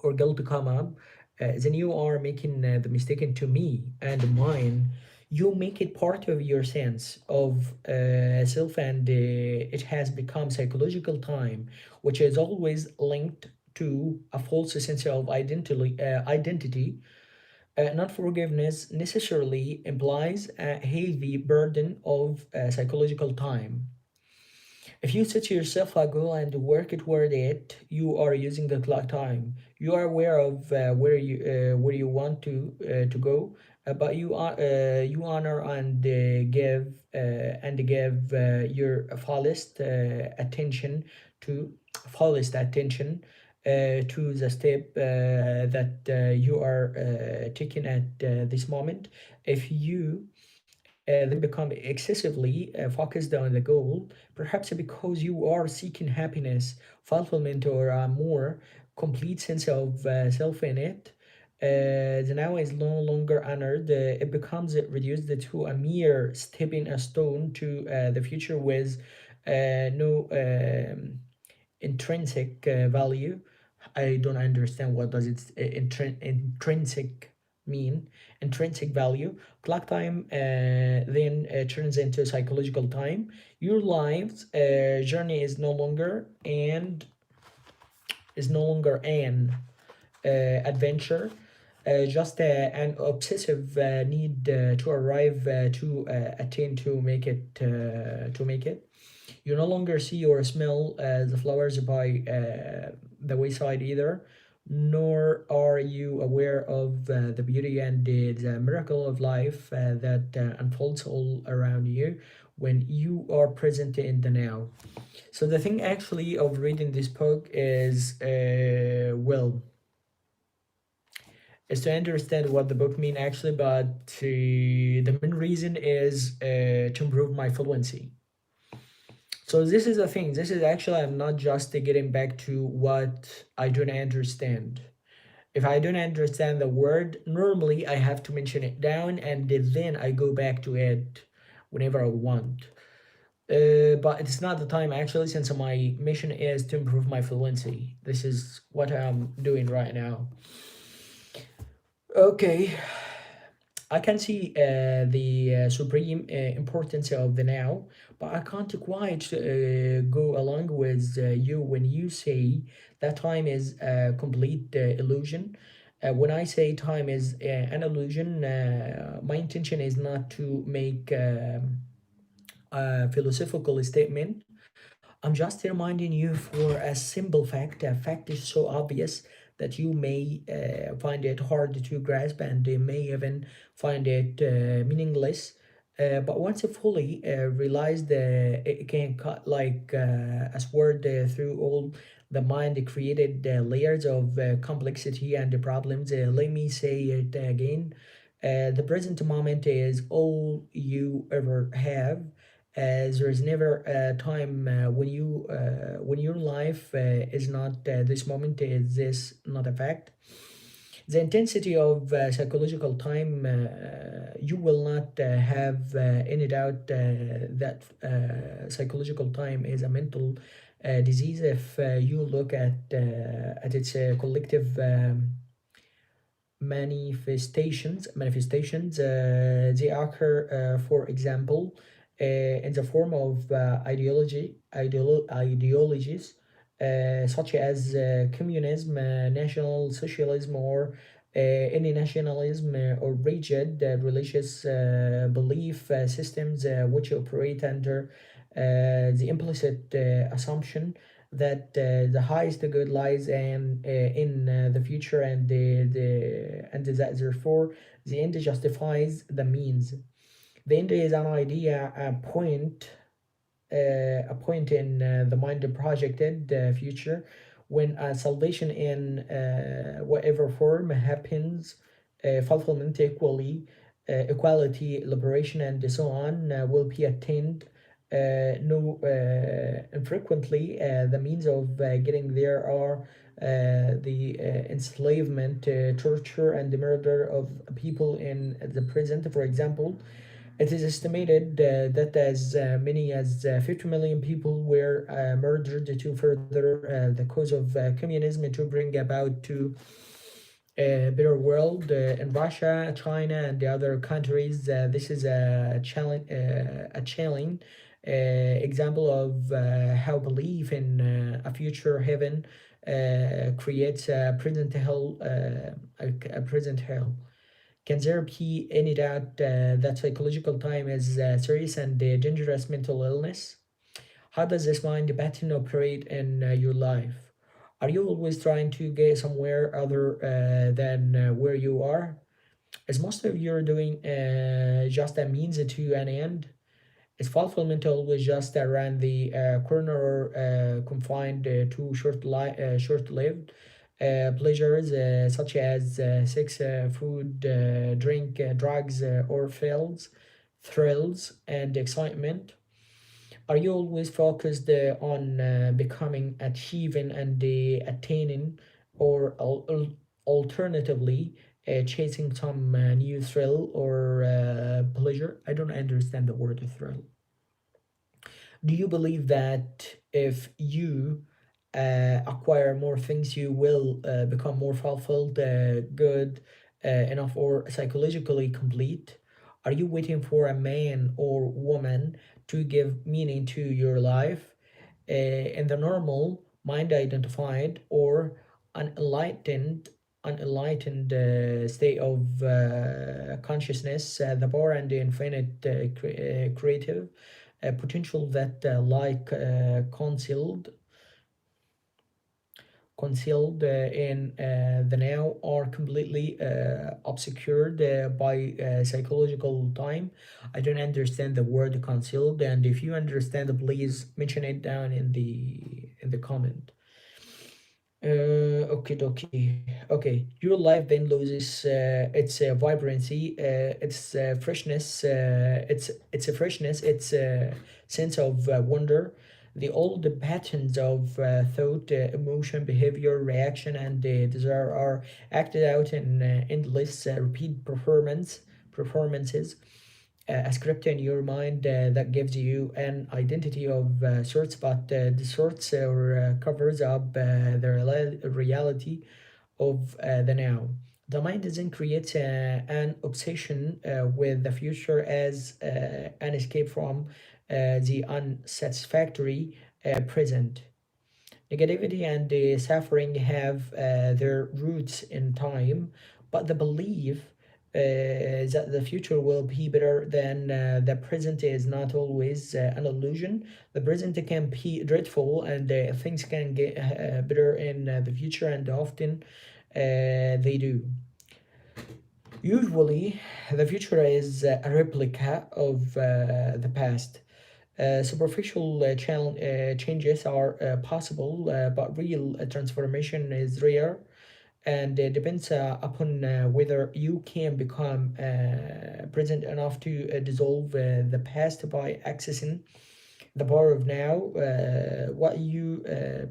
or guilt come up, then you are making the mistake into me and mine. You make it part of your sense of self, and it has become psychological time, which is always linked to a false sense of identity. Not forgiveness necessarily implies a heavy burden of psychological time. If you set yourself a goal and work toward it, you are using the clock time. You are aware of where you want to go, but you honor and give your fullest attention to the step that you are taking at this moment. If you then become excessively focused on the goal, perhaps because you are seeking happiness, fulfillment, or a more complete sense of self in it. The now is no longer honored. It becomes reduced to a mere stepping stone to the future with no intrinsic value. I don't understand what does it intrinsic mean. Intrinsic value. Clock time then turns into psychological time. Your life's journey is no longer an adventure, just an obsessive need to arrive to attain to make it. You no longer see or smell the flowers by the wayside either, nor are you aware of the beauty and the miracle of life that unfolds all around you when you are present in the now. So the thing actually of reading this book is to understand what the book mean actually, but the main reason is to improve my fluency. So this is the thing. This is actually I'm not just getting back to what I don't understand. If I don't understand the word, normally I have to mention it down and then I go back to it whenever I want. But it's not the time actually, since my mission is to improve my fluency. This is what I'm doing right now. Okay, I can see the supreme importance of the now, but I can't quite go along with you when you say that time is a complete illusion. When I say time is an illusion, my intention is not to make a philosophical statement. I'm just reminding you for a simple fact. A fact is so obvious that you may find it hard to grasp and you may even find it meaningless. But once you fully realized, it can cut like a sword through all the mind created layers of complexity and problems. Let me say it again. The present moment is all you ever have. There is never a time when your life is not this moment. Is this not a fact? The intensity of psychological time, you will not have any doubt that psychological time is a mental disease if you look at its collective manifestations. They occur, for example, in the form of ideologies such as communism, national socialism, or any nationalism, or rigid religious belief systems which operate under the implicit assumption that the highest good lies in the future, and that therefore the end justifies the means. The end is an idea, a point in the mind projected future when salvation in whatever form happens, fulfillment, equality, liberation, and so on will be attained. No, infrequently, the means of getting there are the enslavement, torture, and the murder of people in the present. For example, it is estimated that as many as 50 million people were murdered to further the cause of communism, to bring about to a better world in Russia, China, and the other countries. This is a challenge example of how belief in a future heaven creates a present hell. A present hell. Can there be any doubt that psychological time is serious and dangerous mental illness? How does this mind pattern operate in your life? Are you always trying to get somewhere other than where you are? Is most of your doing just a means to an end? Is fulfillment always just around the corner, or confined to short-lived pleasures such as sex, food, drink, drugs, or thrills, and excitement? Are you always focused on becoming, achieving, and attaining, or alternatively chasing some new thrill or pleasure? I don't understand the word thrill. Do you believe that if you acquire more things, you will become more fulfilled, good enough, or psychologically complete? Are you waiting for a man or woman to give meaning to your life? In the normal, mind identified, or unenlightened, state of consciousness, the power and the infinite creative potential that concealed in the now are completely obscured by psychological time. I don't understand the word concealed, and if you understand, please mention it down in the comment. Okay, dokie. Okay, your life then loses its vibrancy, its freshness, its sense of wonder. The old patterns of thought, emotion, behavior, reaction, and desire are acted out in endless repeat performances, a script in your mind that gives you an identity of sorts, but distorts or covers up the reality of the now. The mind then creates an obsession with the future as an escape from the unsatisfactory present. Negativity and suffering have their roots in time, but the belief that the future will be better than the present is not always an illusion. The present can be dreadful, and things can get better in the future, and often they do. Usually, the future is a replica of the past. Superficial changes are possible, but real transformation is rare, and depends upon whether you can become present enough to dissolve the past by accessing the power of now. What you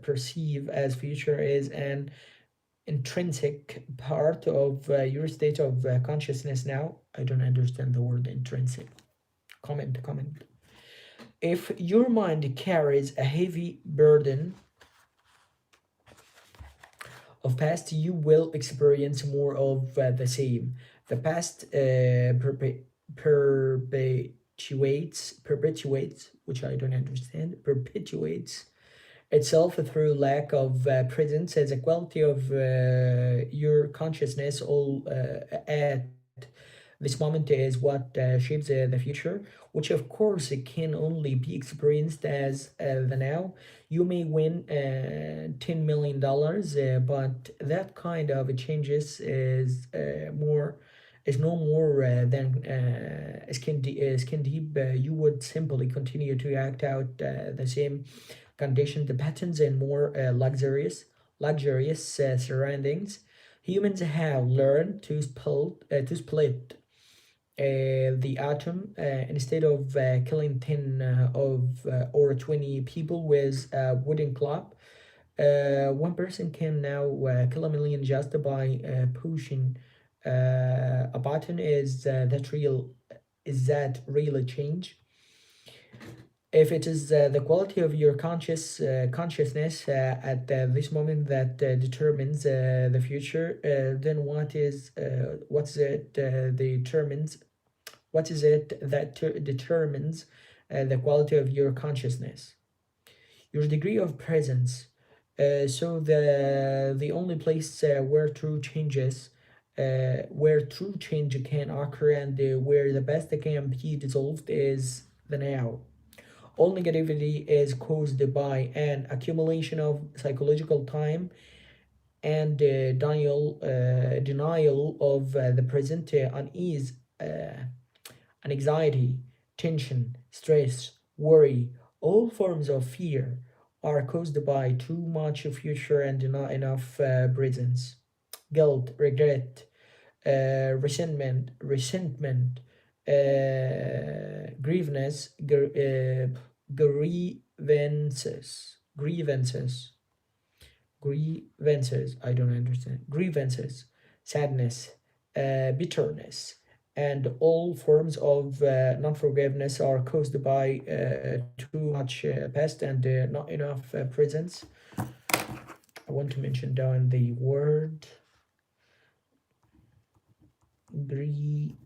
perceive as future is an intrinsic part of your state of consciousness now. I don't understand the word intrinsic. Comment. If your mind carries a heavy burden of past, you will experience more of the same. The past perpetuates, which I don't understand, perpetuates itself through lack of presence as a quality of your consciousness all at this moment is what shapes the future, which of course it can only be experienced as the now. You may win $10 million, but that kind of changes is no more than skin deep. You would simply continue to act out the same condition, the patterns, and more luxurious surroundings. Humans have learned to split the atom instead of killing 10 of or 20 people with a wooden club. One person can now kill a million just by pushing a button. Is that real a change? If it is the quality of your consciousness at this moment that determines the future, then what's it determines what is it that determines the quality of your consciousness? Your degree of presence. So the only place where true change can occur, and where the best can be dissolved is the now. All negativity is caused by an accumulation of psychological time and denial of the present, unease, anxiety, tension, stress, worry. All forms of fear are caused by too much future and not enough presence. Guilt, regret, resentment, grievances, I don't understand, grievances, sadness, bitterness, and all forms of non-forgiveness are caused by too much past and not enough presence. I want to mention down the word grievances.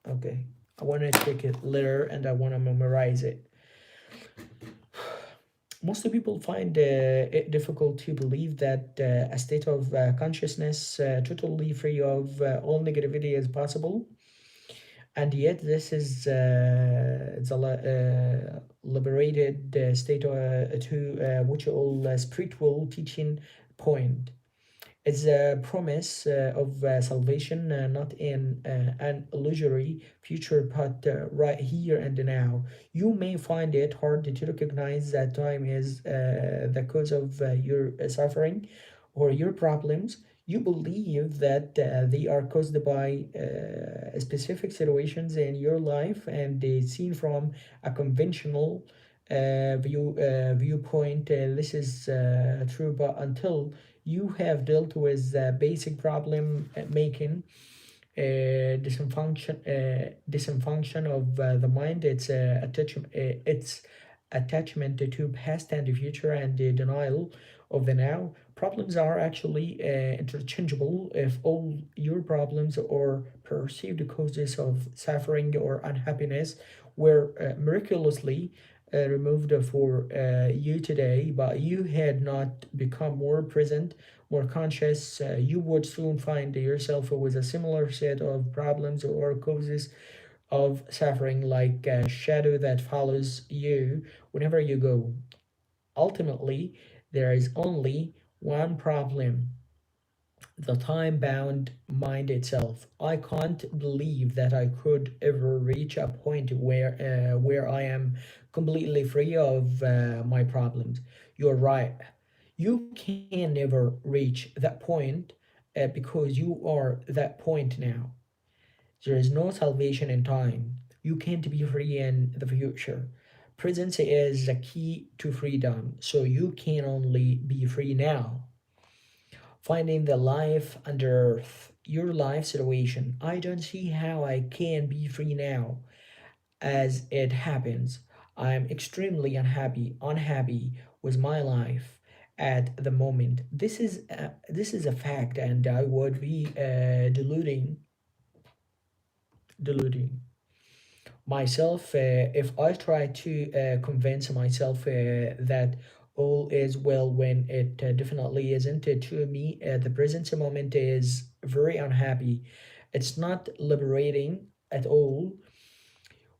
Okay, I want to take it later and I want to memorize it. Most people find it difficult to believe that a state of consciousness totally free of all negativity is possible, and yet this is the liberated state to which all spiritual teaching point. It's a promise of salvation, not in an illusory future, but right here and now. You may find it hard to recognize that time is the cause of your suffering or your problems. You believe that they are caused by specific situations in your life, and they seen from a conventional viewpoint. This is true, but until you have dealt with the basic problem making dysfunction of the mind, its attachment to past and future, and the denial of the now. Problems are actually interchangeable. If all your problems or perceived causes of suffering or unhappiness were miraculously removed for you today, but you had not become more present, more conscious, you would soon find yourself with a similar set of problems or causes of suffering, like a shadow that follows you whenever you go. Ultimately, there is only one problem: the time bound mind itself. I can't believe that I could ever reach a point where I am completely free of my problems. You're right. You can never reach that point because you are that point now. There is no salvation in time. You can't be free in the future. Presence is the key to freedom, so you can only be free now. Finding the life under your life situation. I don't see how I can be free now. as it happens. I'm extremely unhappy with my life at the moment. This is a fact, and I would be deluding myself if I try to convince myself that all is well when it definitely isn't. To me, the present moment is very unhappy. It's not liberating at all.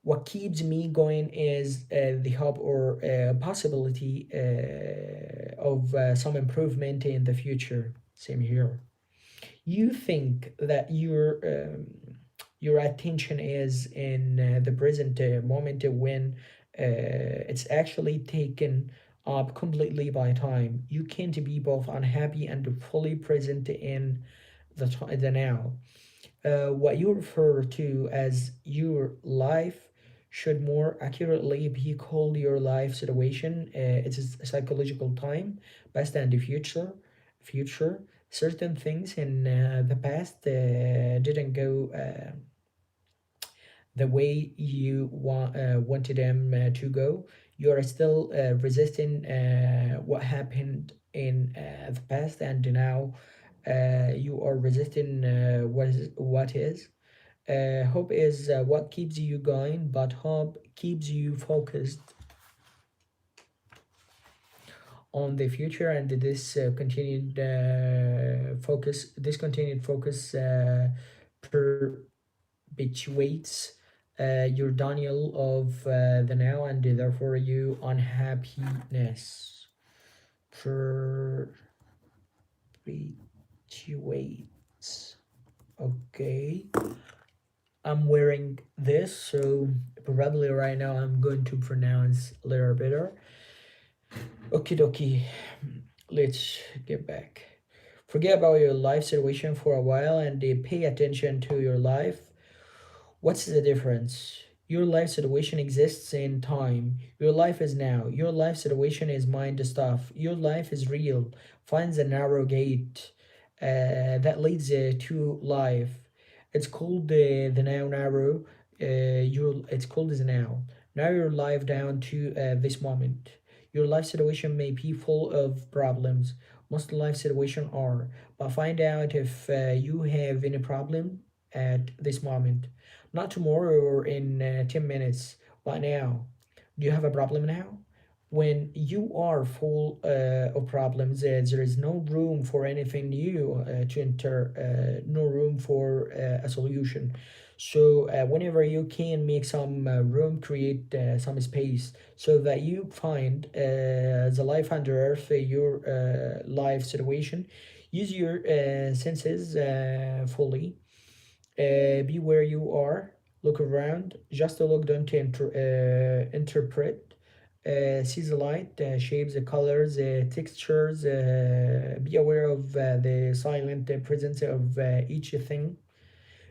What keeps me going is the hope or possibility of some improvement in the future. Same here. You think that your attention is in the present moment when it's actually taken up completely by time. You can't be both unhappy and fully present in the now. What you refer to as your life should more accurately be called your life situation. It is a psychological time, past and the future. Certain things in the past didn't go the way you wanted them to go. You are still resisting what happened in the past, and now you are resisting what is. Hope is what keeps you going, but hope keeps you focused on the future, and this continued focus perpetuates your denial of the now, and therefore you unhappiness perpetuates. Okay, I'm wearing this, so probably right now I'm going to pronounce a little better. Okie dokie, let's get back. Forget about your life situation for a while and pay attention to your life. What's the difference? Your life situation exists in time. Your life is now. Your life situation is mind stuff. Your life is real. Finds a narrow gate that leads to life. It's called the now narrow. It's called the now. Narrow your life down to this moment. Your life situation may be full of problems. Most life situations are, but find out if you have any problem at this moment. Not tomorrow or in 10 minutes, but now. Do you have a problem now? When you are full of problems, there is no room for anything new to enter, no room for a solution. So, whenever you can make some room, create some space so that you find the life under earth, your life situation. Use your senses fully, be where you are, look around, just to look, don't interpret, see the light, shapes, the colors, textures, be aware of the silent presence of each thing,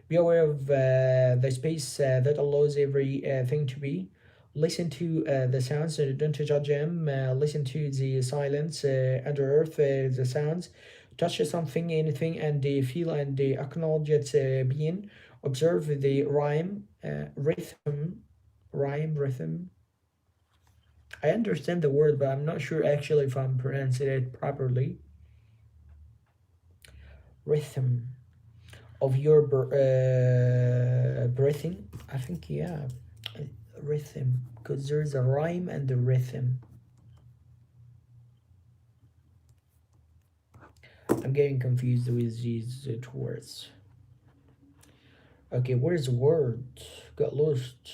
be aware of the space that allows everything to be. Listen to the sounds, don't judge them. Listen to the silence under earth, the sounds. Touch something, anything, and feel and acknowledge its being. Observe the rhythm. I understand the word, but I'm not sure actually if I'm pronouncing it properly. Rhythm of your breathing. I think, yeah, rhythm, because there's a rhyme and a rhythm. I'm getting confused with these two words. Okay, where's the word? Got lost.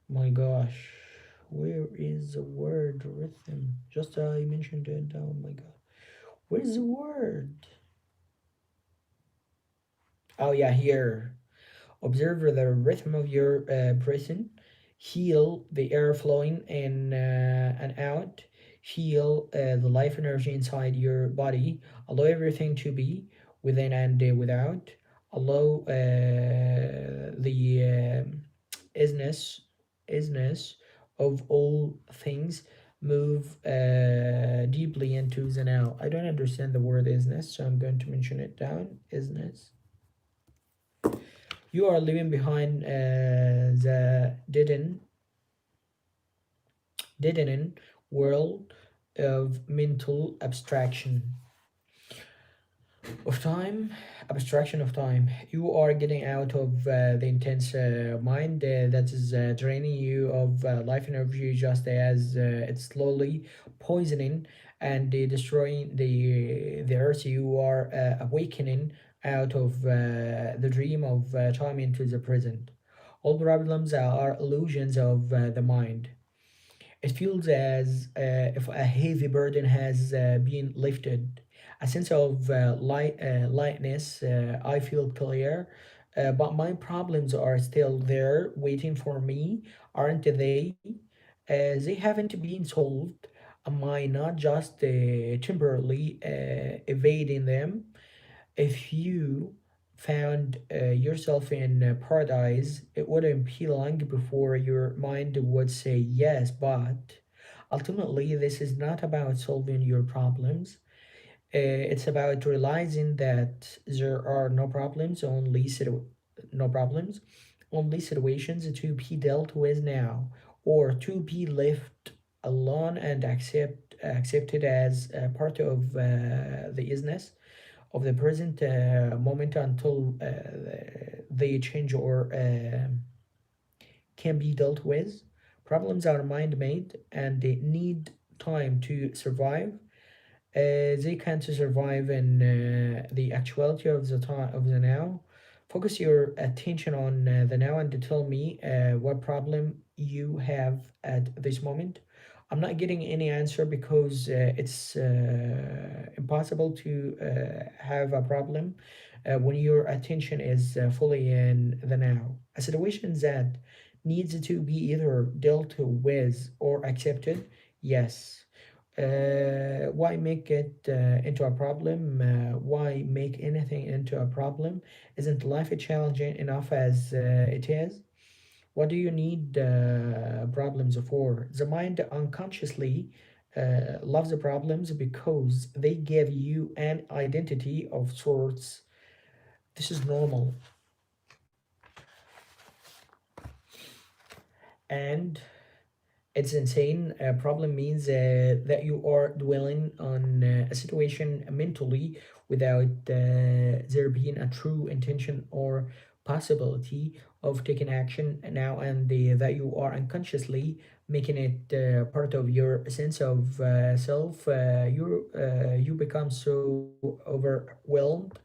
My gosh, where is the word rhythm? Just I mentioned it. Oh my god, where's the word? Oh yeah, here. Observe the rhythm of your breathing. Feel the air flowing in and out. Feel the life energy inside your body. Allow everything to be within and without. Allow the isness of all things. Move deeply into the now. I don't understand the word isness, so I'm going to mention it down. Isness. You are leaving behind the deadening world of mental of time abstraction of time. You are getting out of the intense mind that is draining you of life energy, just as it's slowly poisoning and destroying the earth. You are awakening out of the dream of time into the present. All problems are illusions of the mind. It feels as if a heavy burden has been lifted. A sense of lightness. I feel clear, but my problems are still there, waiting for me, aren't they? They haven't been solved. Am I not just temporarily evading them? If you found yourself in paradise, it wouldn't be long before your mind would say yes, but ultimately, this is not about solving your problems. It's about realizing that there are no problems, only situations to be dealt with now, or to be left alone and accepted as part of the business of the present moment until they change or can be dealt with. Problems are mind made and they need time to survive. They can't survive in the actuality of the time of the now. Focus your attention on the now and tell me what problem you have at this moment. I'm not getting any answer because it's impossible to have a problem when your attention is fully in the now. A situation that needs to be either dealt with or accepted, yes. Why make it into a problem? Why make anything into a problem? Isn't life challenging enough as it is? What do you need problems for? The mind unconsciously loves the problems because they give you an identity of sorts. This is normal. And it's insane. A problem means that you are dwelling on a situation mentally without there being a true intention or possibility of taking action now, and that you are unconsciously making it part of your sense of self. You become so overwhelmed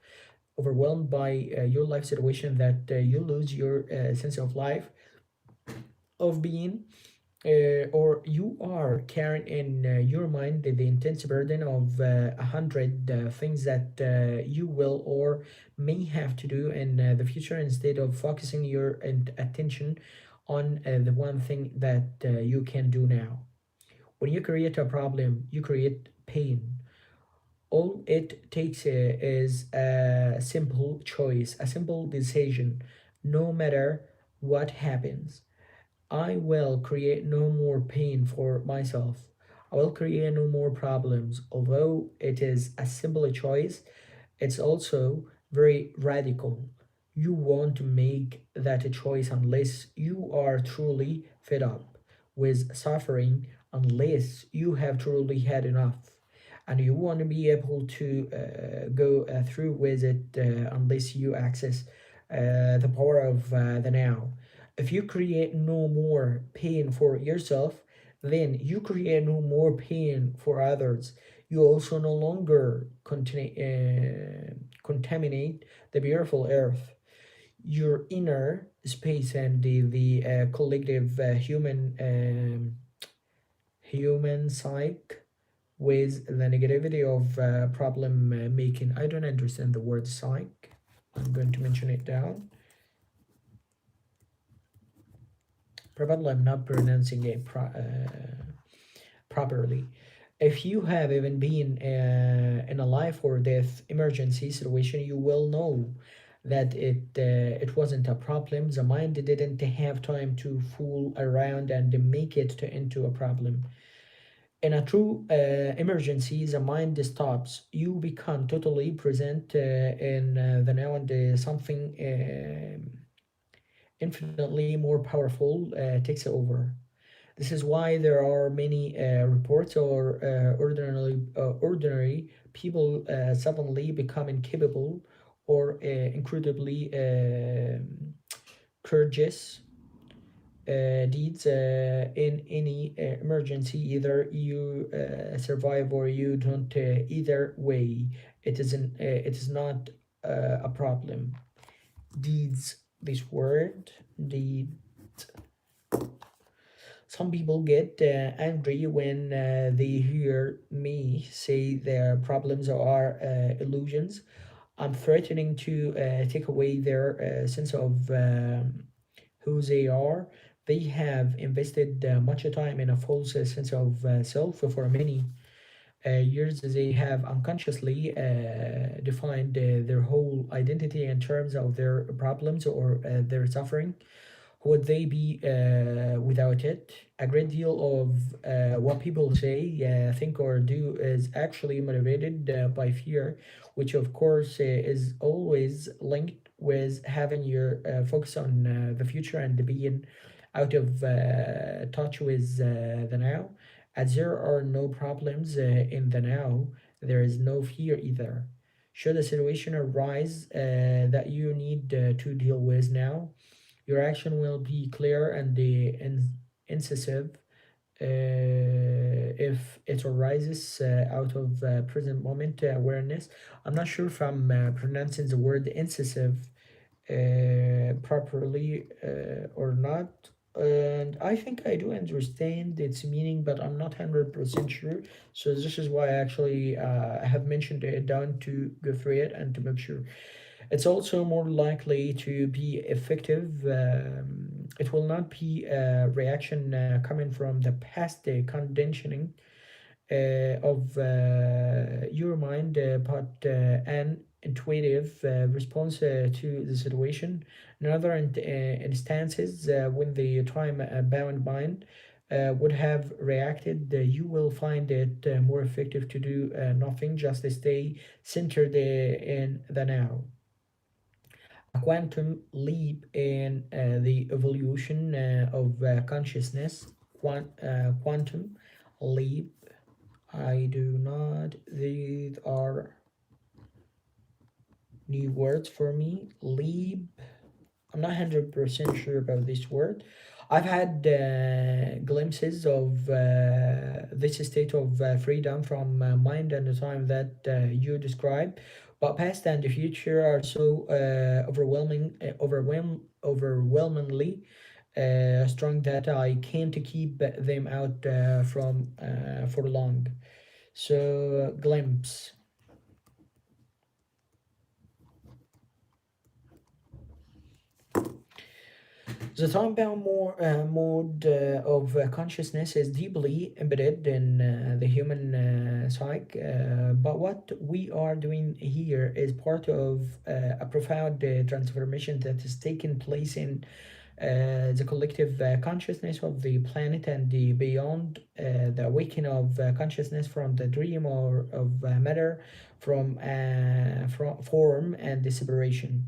by your life situation that you lose your sense of life of being, or you are carrying in your mind the intense burden of a hundred things that you will or may have to do in the future instead of focusing your attention on the one thing that you can do now. When you create a problem, you create pain. All it takes is a simple choice, a simple decision, no matter what happens. I will create no more pain for myself. I will create no more problems. Although it is a simple choice, it's also very radical. You want to make that choice unless you are truly fed up with suffering, unless you have truly had enough. And you want to be able to go through with it unless you access the power of the now. If you create no more pain for yourself, then you create no more pain for others. You also no longer contaminate the beautiful earth. Your inner space and the collective human psyche with the negativity of problem making. I don't understand the word psych. I'm going to mention it down. Probably I'm not pronouncing it properly. If you have even been in a life or death emergency situation, you will know that it wasn't a problem. The mind didn't have time to fool around and make it into a problem. In a true emergency, the mind stops. You become totally present in the now, and something infinitely more powerful takes over. This is why there are many reports or ordinary people suddenly become incapable or incredibly courageous deeds in any emergency. Either you survive or you don't. Either way, it is not a problem. Deeds. This word, deed. Some people get angry when they hear me say their problems are illusions. I'm threatening to take away their sense of who they are. They have invested much time in a false sense of self for many years. They have unconsciously defined their whole identity in terms of their problems or their suffering. Who would they be without it? A great deal of what people say, think, or do is actually motivated by fear, which of course is always linked with having your focus on the future and being out of touch with the now. As there are no problems in the now, there is no fear either. Should a situation arise that you need to deal with now, your action will be clear and incisive. If it arises out of present moment awareness. I'm not sure if I'm pronouncing the word incisive properly or not. And I think I do understand its meaning, but I'm not 100% sure. So this is why I actually have mentioned it down to go through it and to make sure. It's also more likely to be effective. It will not be a reaction coming from the past conditioning of your mind, but an intuitive response to the situation. In other instances, when the time bound mind would have reacted, you will find it more effective to do nothing, just stay centered in the now. A quantum leap in the evolution of consciousness. Quantum leap. I do not. These are new words for me. Leap. I'm not 100% sure about this word. I've had glimpses of this state of freedom from mind and the time that you describe, but past and the future are so overwhelmingly strong that I can't keep them out from for long. So glimpse. The time-bound mode of consciousness is deeply embedded in the human psyche, but what we are doing here is part of a profound transformation that is taking place in the collective consciousness of the planet and the beyond, the awakening of consciousness from the dream or of matter from form and the separation,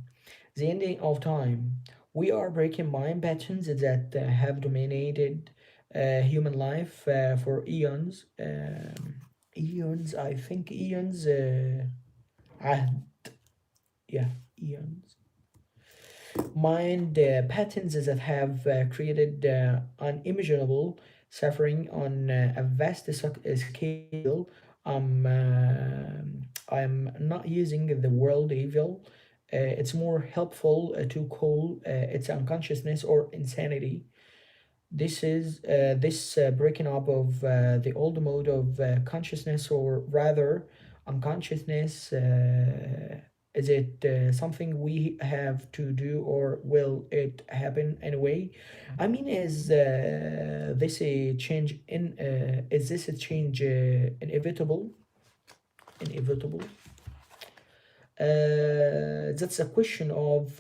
the ending of time. We are breaking mind patterns that have dominated human life for eons. Eons, I think eons. عهد, yeah, eons. Mind patterns that have created unimaginable suffering on a vast scale. I'm not using the word evil. It's more helpful to call its unconsciousness or insanity. This breaking up of the old mode of consciousness, or rather unconsciousness. Is it something we have to do, or will it happen anyway? I mean, is this a change in? Is this a change inevitable? Inevitable. That's a question of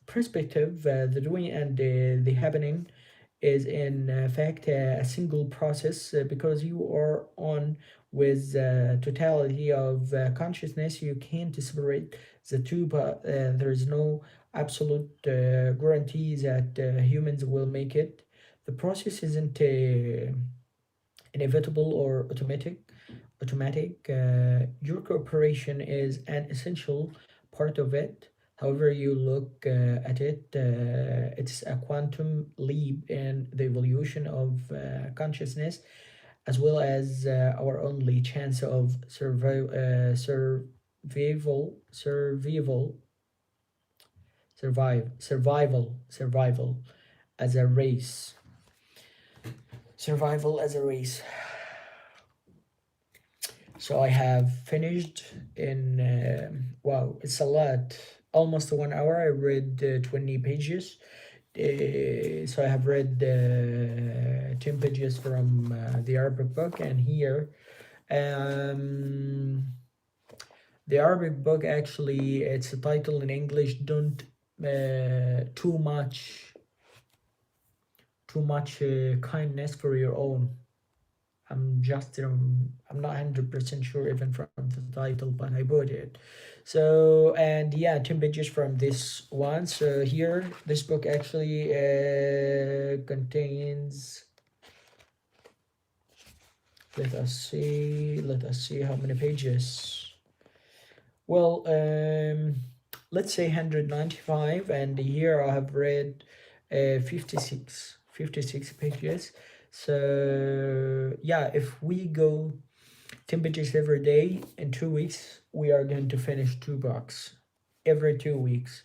perspective. The doing and the happening is in fact a single process because you are on with totality of consciousness. You can't separate the two, but there is no absolute guarantee that humans will make it. The process isn't inevitable or automatic. Your cooperation is an essential part of it. However you look at it, it's a quantum leap in the evolution of consciousness, as well as our only chance of survival as a race. Survival as a race. So I have finished in, wow, it's a lot. Almost 1 hour. I read 20 pages. So I have read 10 pages from the Arabic book, and here um, the Arabic book, actually, it's a title in English, Don't Too Much Kindness for Your Own. I'm not 100% sure even from the title, but I put it. So, and yeah, 10 pages from this one. So here, this book actually contains, let us see how many pages. Well, let's say 195, and here I have read 56 pages. So yeah, if we go 10 pages every day, in 2 weeks we are going to finish 2 books every 2 weeks.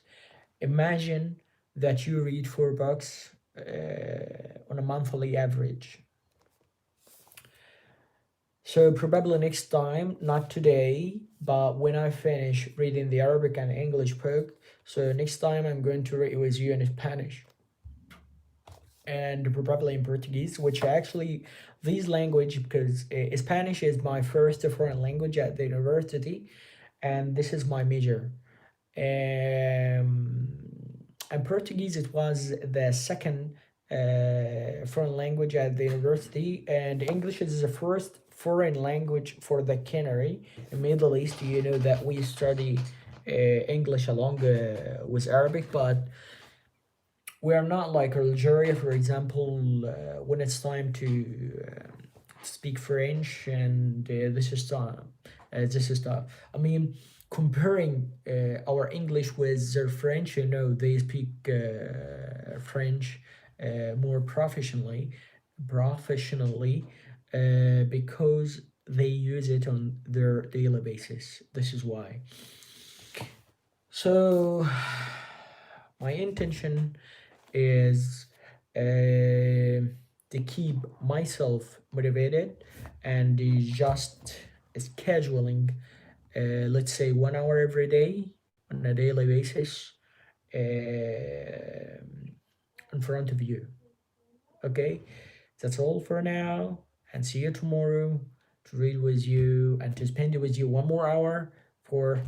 Imagine that you read 4 books on a monthly average. So probably next time, not today, but when I finish reading the Arabic and English book, so next time I'm going to read with you in Spanish and probably in Portuguese, which actually these language, because Spanish is my first foreign language at the university, and this is my major. And Portuguese, it was the second foreign language at the university, and English is the first foreign language for the Canary in Middle East. You know that we study English along with Arabic, but we are not like Algeria, for example, when it's time to speak French, and this is tough. I mean, comparing our English with their French, you know, they speak French more professionally, because they use it on their daily basis. This is why. So my intention is to keep myself motivated and just scheduling, let's say 1 hour every day on a daily basis in front of you. Okay, that's all for now, and see you tomorrow to read with you and to spend with you 1 more hour for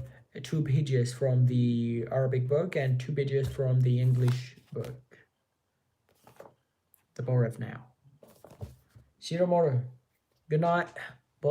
2 pages from the Arabic book and 2 pages from the English book. The power of now. See you tomorrow. Good night.